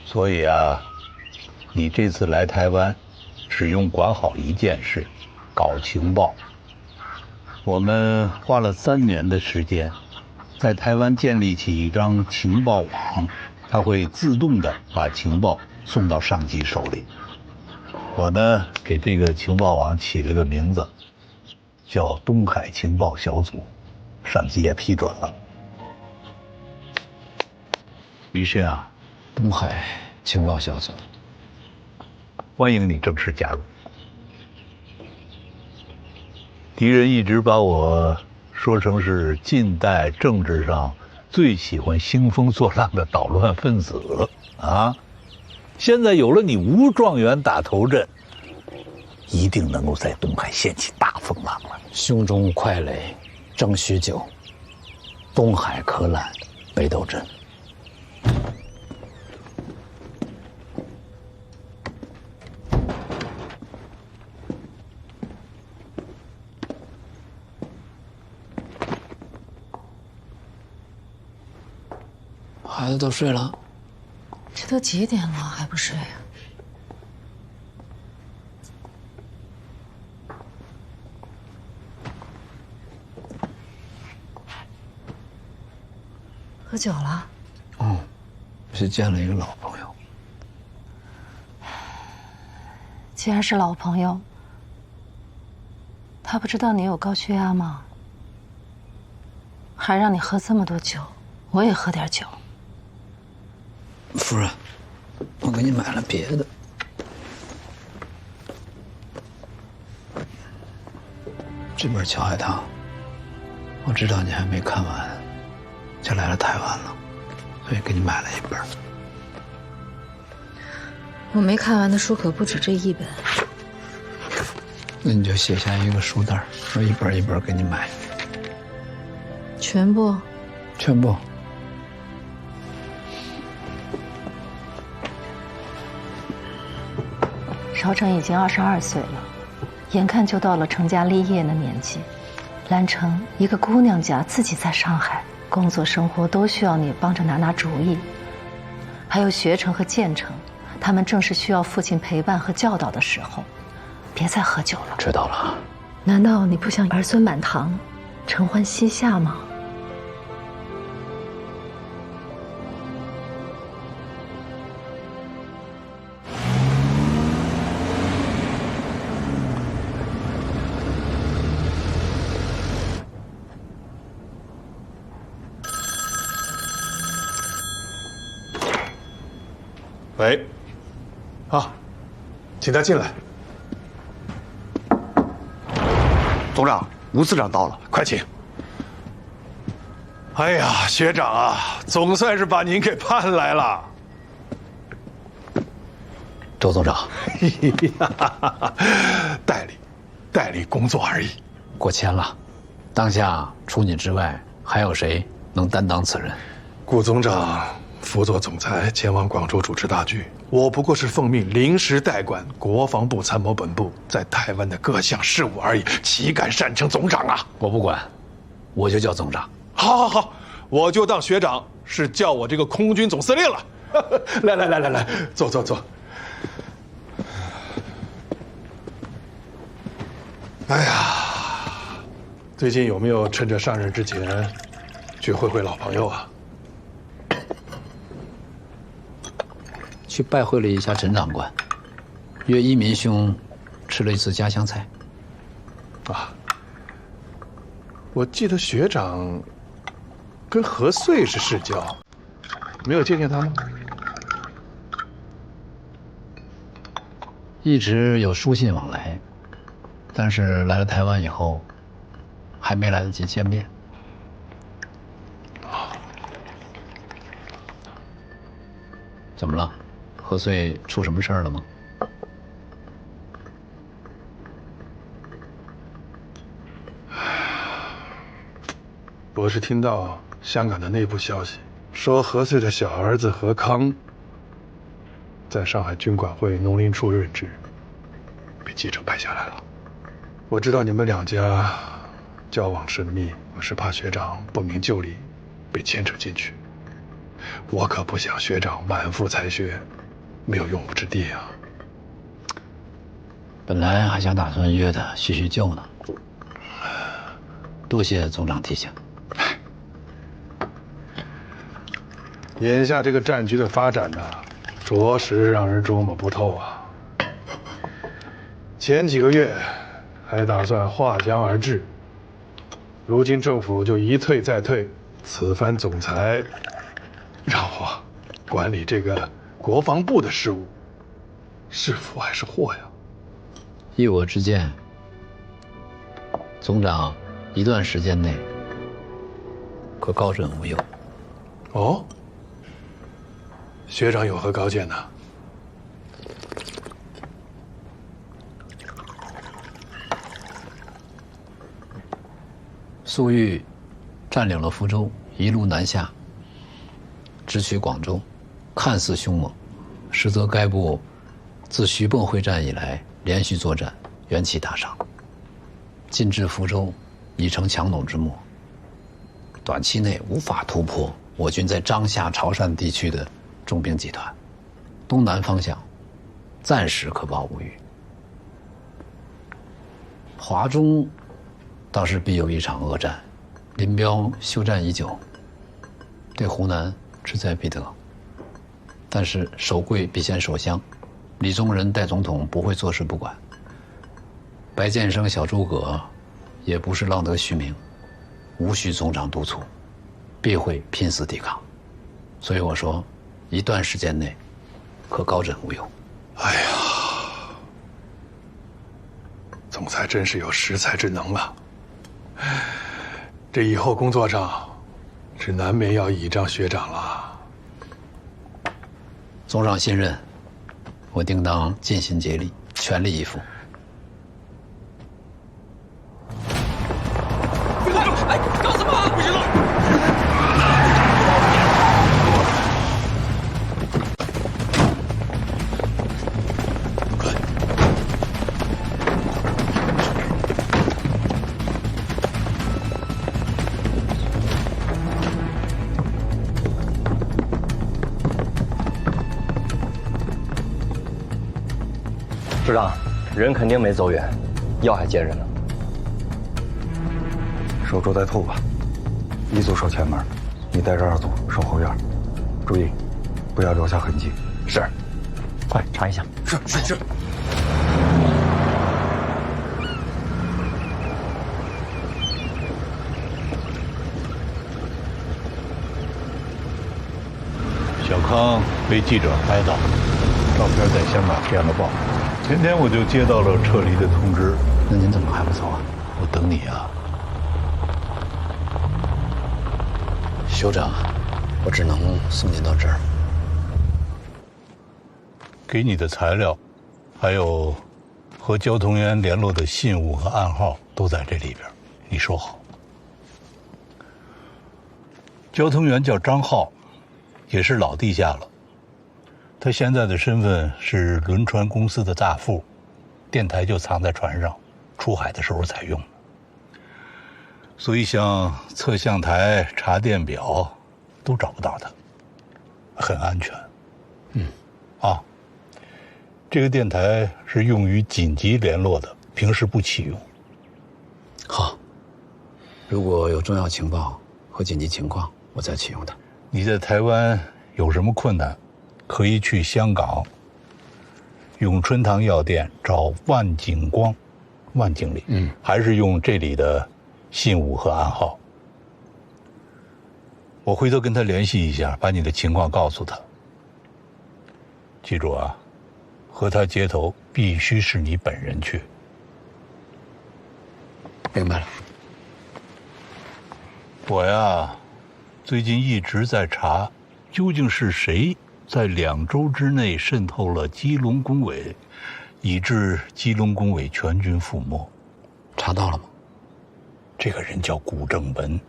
所以啊，你这次来台湾，只用管好一件事，搞情报。我们花了3年的时间，在台湾建立起一张情报网，它会自动的把情报送到上级手里。我呢，给这个情报网起了个名字，叫东海情报小组，上级也批准了。于勋啊，东海情报小组，欢迎你正式加入。敌人一直把我说成是近代政治上最喜欢兴风作浪的捣乱分子啊！现在有了你吴状元打头阵，一定能够在东海掀起大风浪了。胸中快垒正许久，东海可揽北斗镇。孩子都睡了？这都几点了还不睡啊？喝酒了？我去见了一个老朋友。既然是老朋友，他不知道你有高血压吗？还让你喝这么多酒，我也喝点酒。夫人，我给你买了别的。这本《乔海棠》，我知道你还没看完，就来了台湾了，所以给你买了一本。我没看完的书可不止这一本。那你就写下一个书单，我一本一本给你买。全部？全部。邵成已经22岁了，眼看就到了成家立业的年纪。兰城一个姑娘家，自己在上海，工作生活都需要你帮着拿主意。还有学成和建成，他们正是需要父亲陪伴和教导的时候。别再喝酒了。知道了。难道你不想儿孙满堂，承欢膝下吗？喂，请他进来。总长，吴次长到了，快请。哎呀，学长啊，总算是把您给盼来了。周总长，代理工作而已。过谦了，当下除你之外，还有谁能担当此任？顾总长辅佐总裁前往广州主持大局，我不过是奉命临时代管国防部参谋本部在台湾的各项事务而已，岂敢擅称总长啊！我不管，我就叫总长。好，我就当学长是叫我这个空军总司令了。来，坐。哎呀，最近有没有趁着上任之前去会老朋友啊？去拜会了一下陈长官，约一民兄吃了一次家乡菜。我记得学长跟何穗是世交，没有见他吗？一直有书信往来，但是来了台湾以后，还没来得及见面。怎么了？何穗出什么事儿了吗？我是听到香港的内部消息，说何穗的小儿子何康在上海军管会农林处任职，被记者拍下来了。我知道你们两家交往甚密，我是怕学长不明就里被牵扯进去。我可不想学长满腹才学，没有用武之地啊！本来还想打算约他叙旧呢，多谢总长提醒。眼下这个战局的发展呢，着实让人捉摸不透啊。前几个月还打算划江而治，如今政府就一退再退，此番总裁让我管理这个国防部的事务，是福还是祸呀？依我之见，总长一段时间内可高枕无忧。哦，学长有何高见呢？粟裕占领了福州，一路南下，直取广州，看似凶猛，实则该部自徐蚌会战以来连续作战，元气大伤，进至福州已成强弩之末，短期内无法突破，我军在张夏、潮汕地区的重兵集团，东南方向暂时可保无虞。华中倒是必有一场恶战，林彪休战已久，对湖南志在必得。但是守贵必先守乡，李宗仁代总统不会坐视不管，白建生、小诸葛也不是浪得虚名，无需总长督促，必会拼死抵抗。所以我说，一段时间内可高枕无忧。哎呀，总裁真是有识才之能啊！这以后工作上，是难免要倚仗学长了。总长信任，我定当尽心竭力，全力以赴。哎，搞什么？不行了！师长，人肯定没走远，药还接着呢。守株待兔吧，一组守前门，你带着2组守后院，注意，不要留下痕迹。是。快查一下。是。小康被记者拍到，照片在香港填了报。前天我就接到了撤离的通知。那您怎么还不走啊？我等你啊。酋长，我只能送您到这儿。给你的材料，还有和交通员联络的信物和暗号都在这里边，你收好。交通员叫张浩，也是老地下了。他现在的身份是轮船公司的大副，电台就藏在船上，出海的时候才用。所以像测向台、查电表，都找不到他，很安全。这个电台是用于紧急联络的，平时不启用。好，如果有重要情报和紧急情况，我再启用它。你在台湾有什么困难，可以去香港永春堂药店找万景光，万经理。还是用这里的信物和暗号。我回头跟他联系一下，把你的情况告诉他。记住啊，和他接头必须是你本人去。明白了。我呀，最近一直在查，究竟是谁在2周之内渗透了基隆工委，以致基隆工委全军覆没。查到了吗？这个人叫古正文，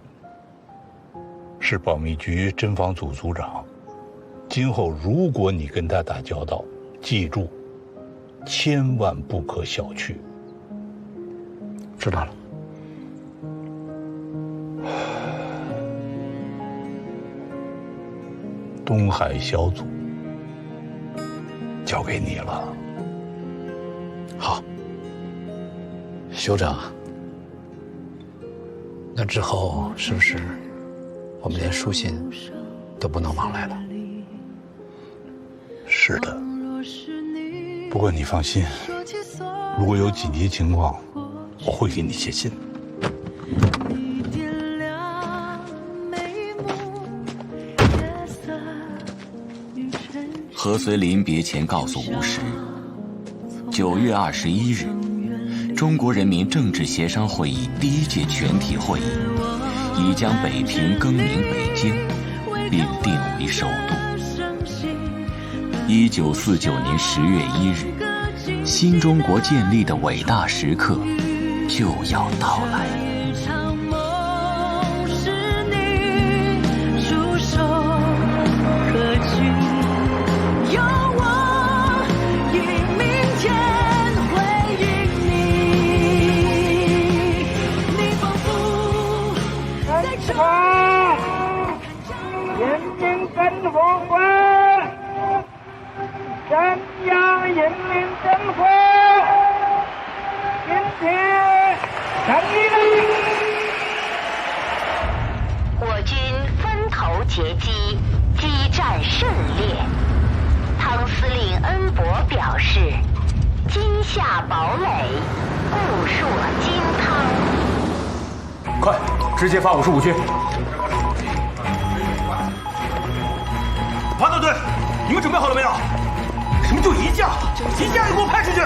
是保密局侦防组组长。今后如果你跟他打交道，记住，千万不可小觑。知道了。东海小组交给你了。好，酋长，那之后是不是我们连书信都不能往来了？是的。不过你放心，如果有紧急情况，我会给你写信。何遂临别前告诉吴石，9月21日，中国人民政治协商会议第1届全体会议已将北平更名北京，并定为首都。1949年10月1日，新中国建立的伟大时刻就要到来。我军分头截击，激战甚烈。汤司令恩伯表示，今夏堡垒，固若金汤。快，直接发55军！团队，你们准备好了没有？什么就一架？一架就给我派出去！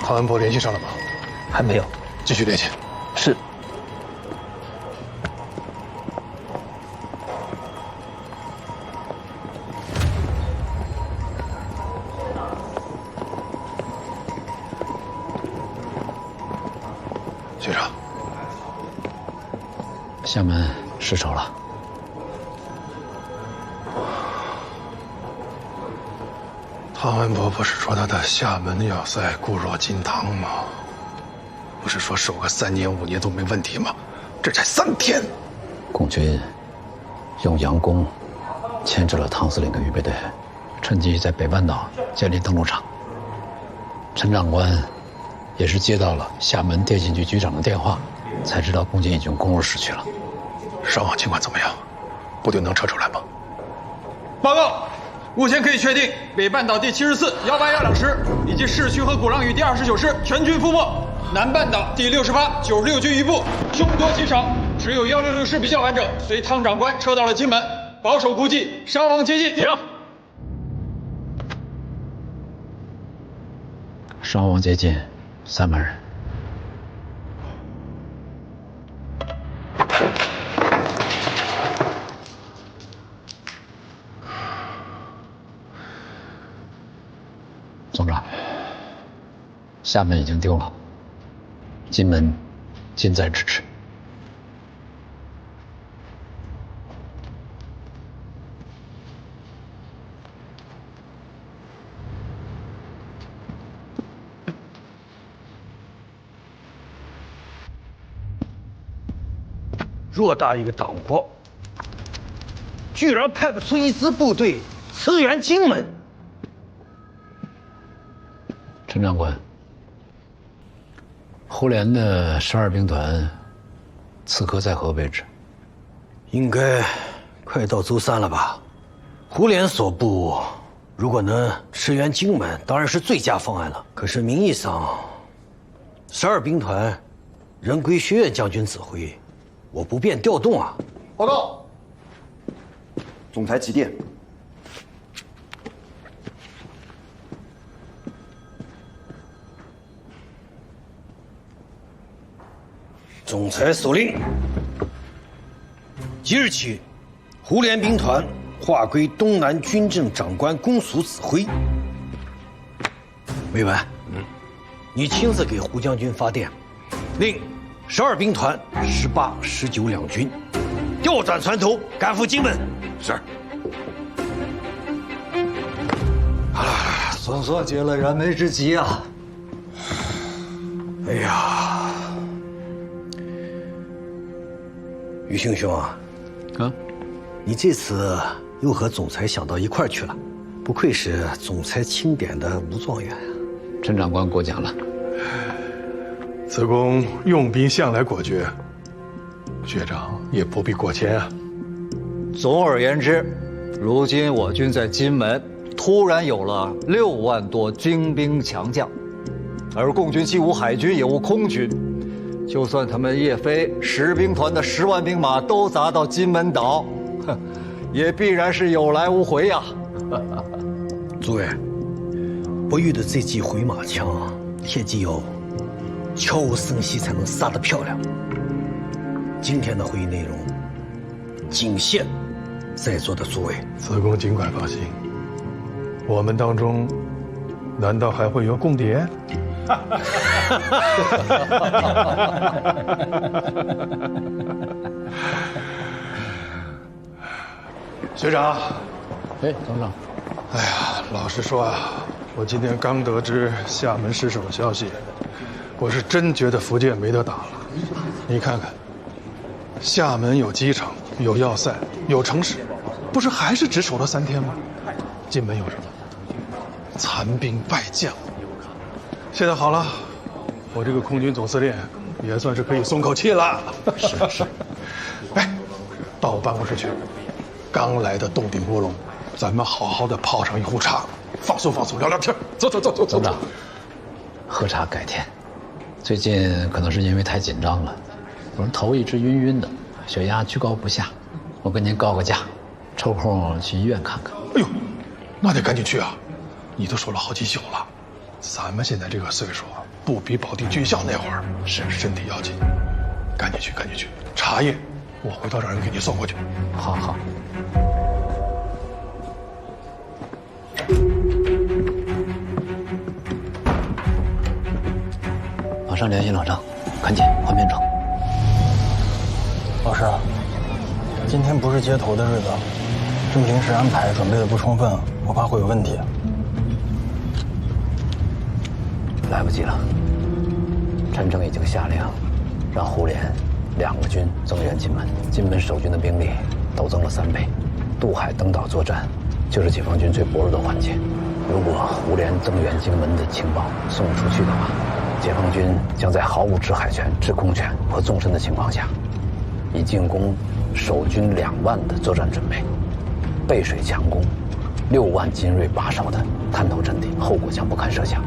汤恩伯联系上了吗？还没有，继续联系。是。学长，厦门失守了。汤恩伯不是说他的厦门要塞固若金汤吗？不是说守个3年5年都没问题吗？这才3天。共军用佯攻牵制了汤司令跟预备队，趁机在北半岛建立登陆场。陈长官也是接到了厦门电信局局长的电话，才知道共军已经攻入市区了。伤亡情况怎么样？部队能撤出来吗？报告，目前可以确定，北半岛第74、182两师以及市区和鼓浪屿第29师全军覆没。南半岛第68、96军余部凶多吉少，只有166师比较完整，随汤长官撤到了金门。保守估计伤亡接近。停。伤亡接近300人。总长，厦门已经丢了，金门近在咫尺。偌大一个岛国，居然派不出一支部队驰援金门。陈长官，胡琏的12兵团此刻在何位置？应该快到舟山了吧？胡琏所部如果能驰援金门，当然是最佳方案了。可是名义上，12兵团仍归薛岳将军指挥，我不便调动啊。报告，总裁急电。总裁所令，即日起，胡琏兵团划归东南军政长官公署指挥。委婉，你亲自给胡将军发电，令12兵团18、19两军调转船头，赶赴金门。是。总算解了燃眉之急啊！哎呀！于兴兄啊，你这次又和总裁想到一块儿去了，不愧是总裁钦点的武状元啊！陈长官过奖了。此公用兵向来果决，学长也不必过谦啊。总而言之，如今我军在金门突然有了6万多精兵强将，而共军既无海军也无空军。就算他们叶飞10兵团的10万兵马都砸到金门岛，也必然是有来无回呀！诸位，不遇的这记回马枪，切记要悄无声息才能杀得漂亮。今天的会议内容，仅限在座的诸位。此公尽管放心，我们当中难道还会有共谍？学长，总长，哎呀，老实说啊，我今天刚得知厦门失守的消息，我是真觉得福建没得打了。你看看，厦门有机场，有要塞，有城市，不是还是只守了3天吗？金门有什么？残兵败将。现在好了，我这个空军总司令也算是可以松口气了。是。哎，到我办公室去，刚来的洞顶乌龙，咱们好好的泡上一壶茶，放松放松，聊聊天。走。总长，喝茶改天。最近可能是因为太紧张了，我头一直晕的，血压居高不下。我跟您告个假，抽空去医院看看。哎呦，那得赶紧去啊！你都说了好几宿了，咱们现在这个岁数啊，不比保定军校那会儿，是身体要紧。赶紧去，茶叶我回头让人给你送过去。好。马上联系老张，赶紧换编程。老师，今天不是接头的日子，这么临时安排，准备的不充分，我怕会有问题。来不及了，陈诚已经下令，让胡连2个军增援金门，金门守军的兵力陡增了3倍。渡海登岛作战就是解放军最薄弱的环节。如果胡连增援金门的情报送出去的话，解放军将在毫无制海权、制空权和纵深的情况下，以进攻守军2万的作战准备，背水强攻6万精锐把守的滩头阵地，后果将不堪设想。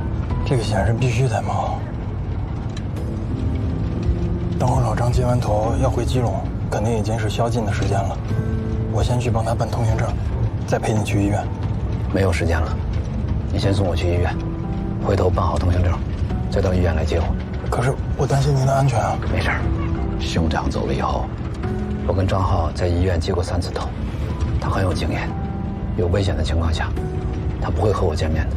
这个险是必须得冒。等会老张接完头要回基隆，肯定已经是宵禁的时间了。我先去帮他办通行证，再陪你去医院。没有时间了，你先送我去医院，回头办好通行证，再到医院来接我。可是我担心您的安全啊。没事儿，兄长走了以后，我跟张浩在医院接过3次头，他很有经验，有危险的情况下，他不会和我见面的。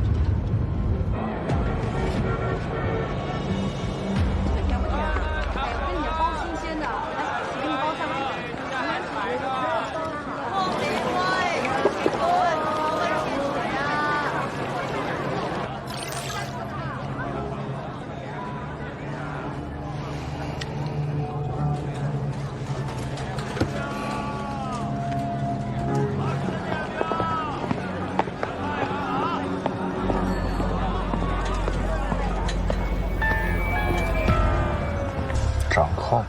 张浩，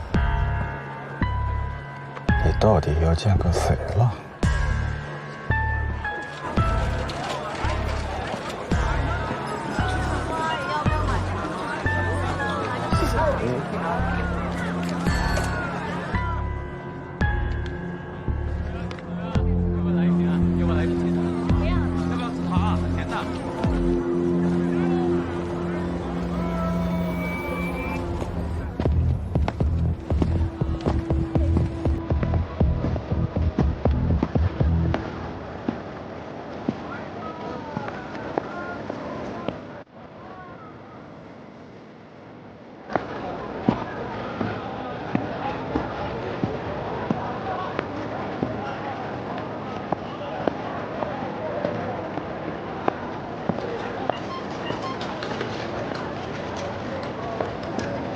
你到底要见个谁了？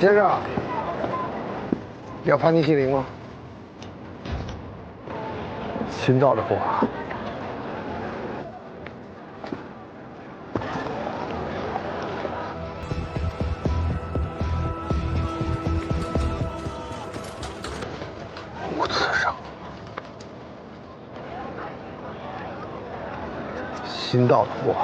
先生，要盘尼西林吗？心脏的货。5次伤。心脏的货。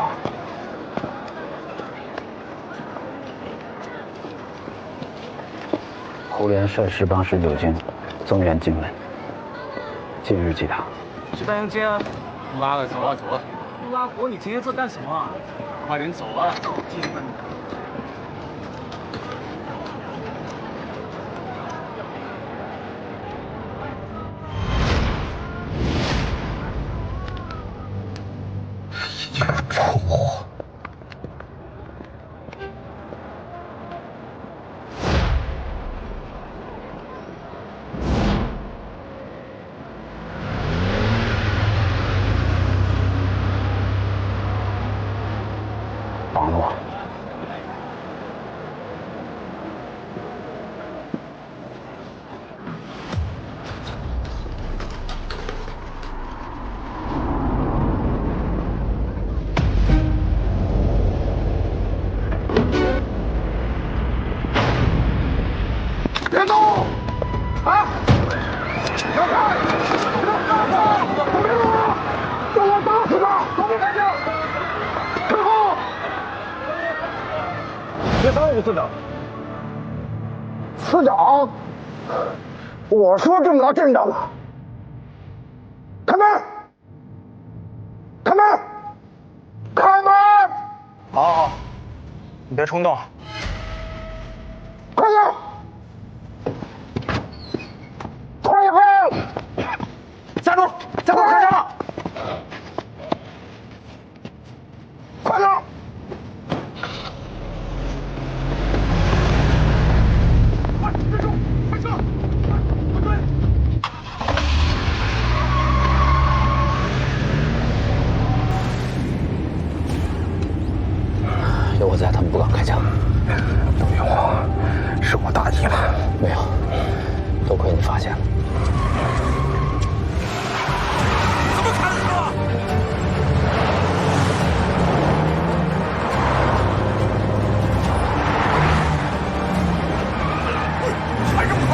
胡连率10帮19军增援金门，近日击打。去办证件啊！拉了，走啊走啊！拉活，你停在这干什么啊？快点走啊！进门。臭货！绑我！别耽误次长。次长，我说这么大阵仗了，开门！开门！开门！好，好，你别冲动。快点！退后！站住！站住！开枪！快点！快站住！开车！快追！有我在，他们不敢开枪。董明华，是我大意了。没有，多亏你发现了。怎么砍死我？还这么快！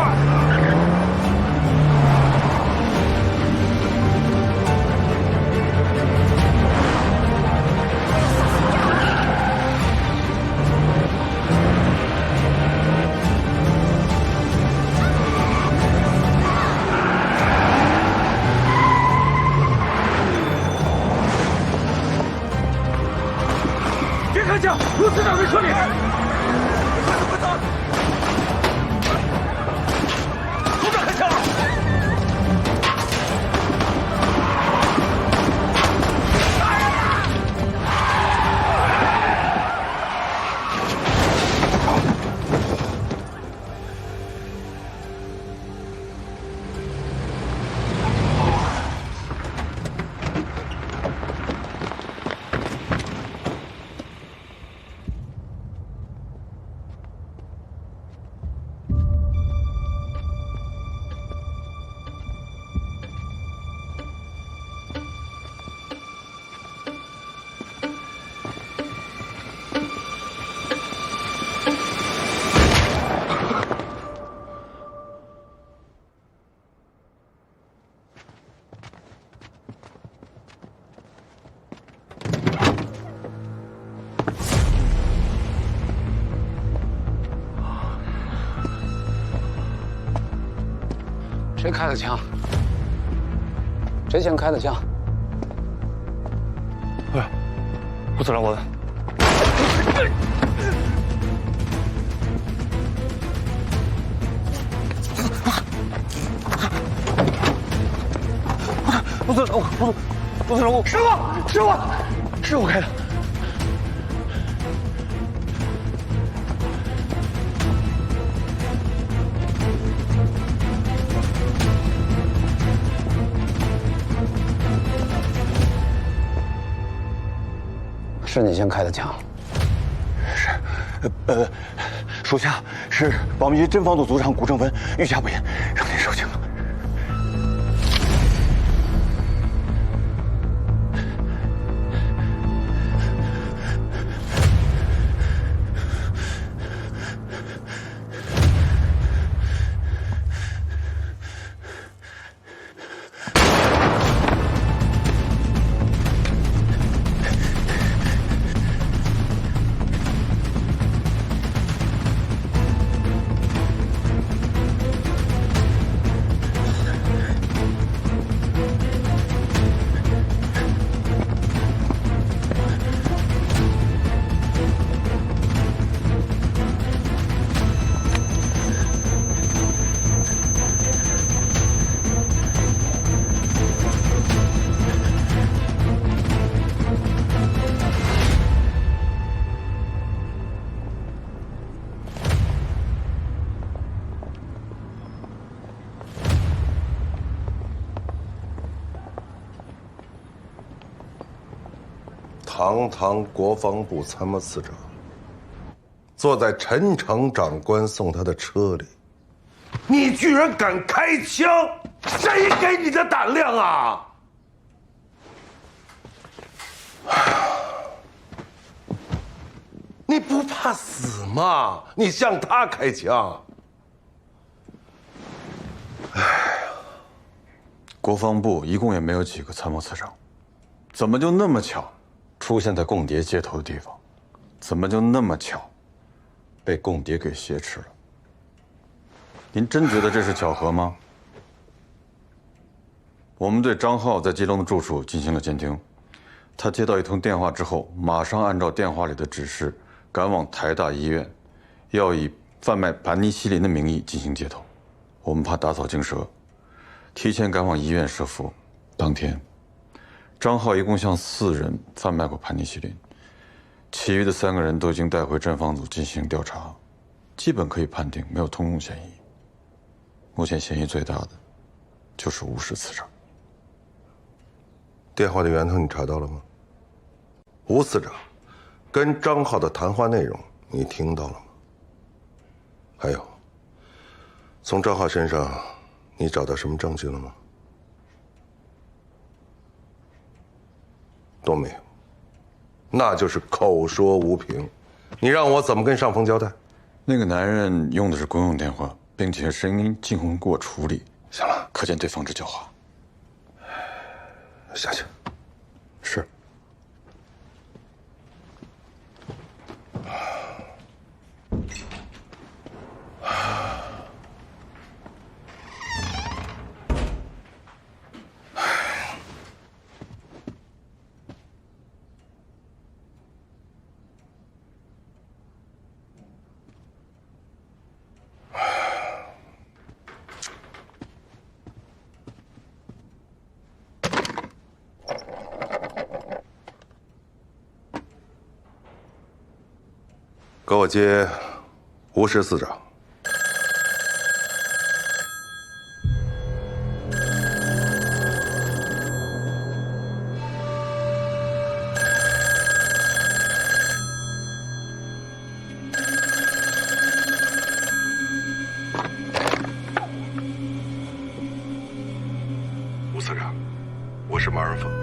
别开枪！陆司长在车里。快走，快走！组长开枪了！谁开的枪？谁先开的枪？哎，陆司长，我。陆司长，陆司长，是我开的。是你先开的枪。是，属下是保密局侦防组组长谷正文，御驾不严，让您受惊了。堂堂国防部参谋次长，坐在陈诚长官送他的车里，你居然敢开枪！谁给你的胆量啊？你不怕死吗？你向他开枪！国防部一共也没有几个参谋次长，怎么就那么巧出现在共谍接头的地方？怎么就那么巧被共谍给挟持了。您真觉得这是巧合吗？我们对张浩在基隆的住处进行了监听，他接到一通电话之后，马上按照电话里的指示赶往台大医院，要以贩卖盘尼西林的名义进行接头。我们怕打草惊蛇，提前赶往医院设伏。当天，张浩一共向4人贩卖过盘尼西林，其余的3个人都已经带回侦防组进行调查，基本可以判定没有通共嫌疑。目前嫌疑最大的就是吴氏次长。电话的源头你查到了吗？吴次长跟张浩的谈话内容你听到了吗？还有，从张浩身上你找到什么证据了吗？都没有，那就是口说无凭。你让我怎么跟上峰交代？那个男人用的是公用电话，并且声音经过处理。行了，可见对方之狡猾。下去。是。给我接吴氏次长。吴次长，我是马润凤。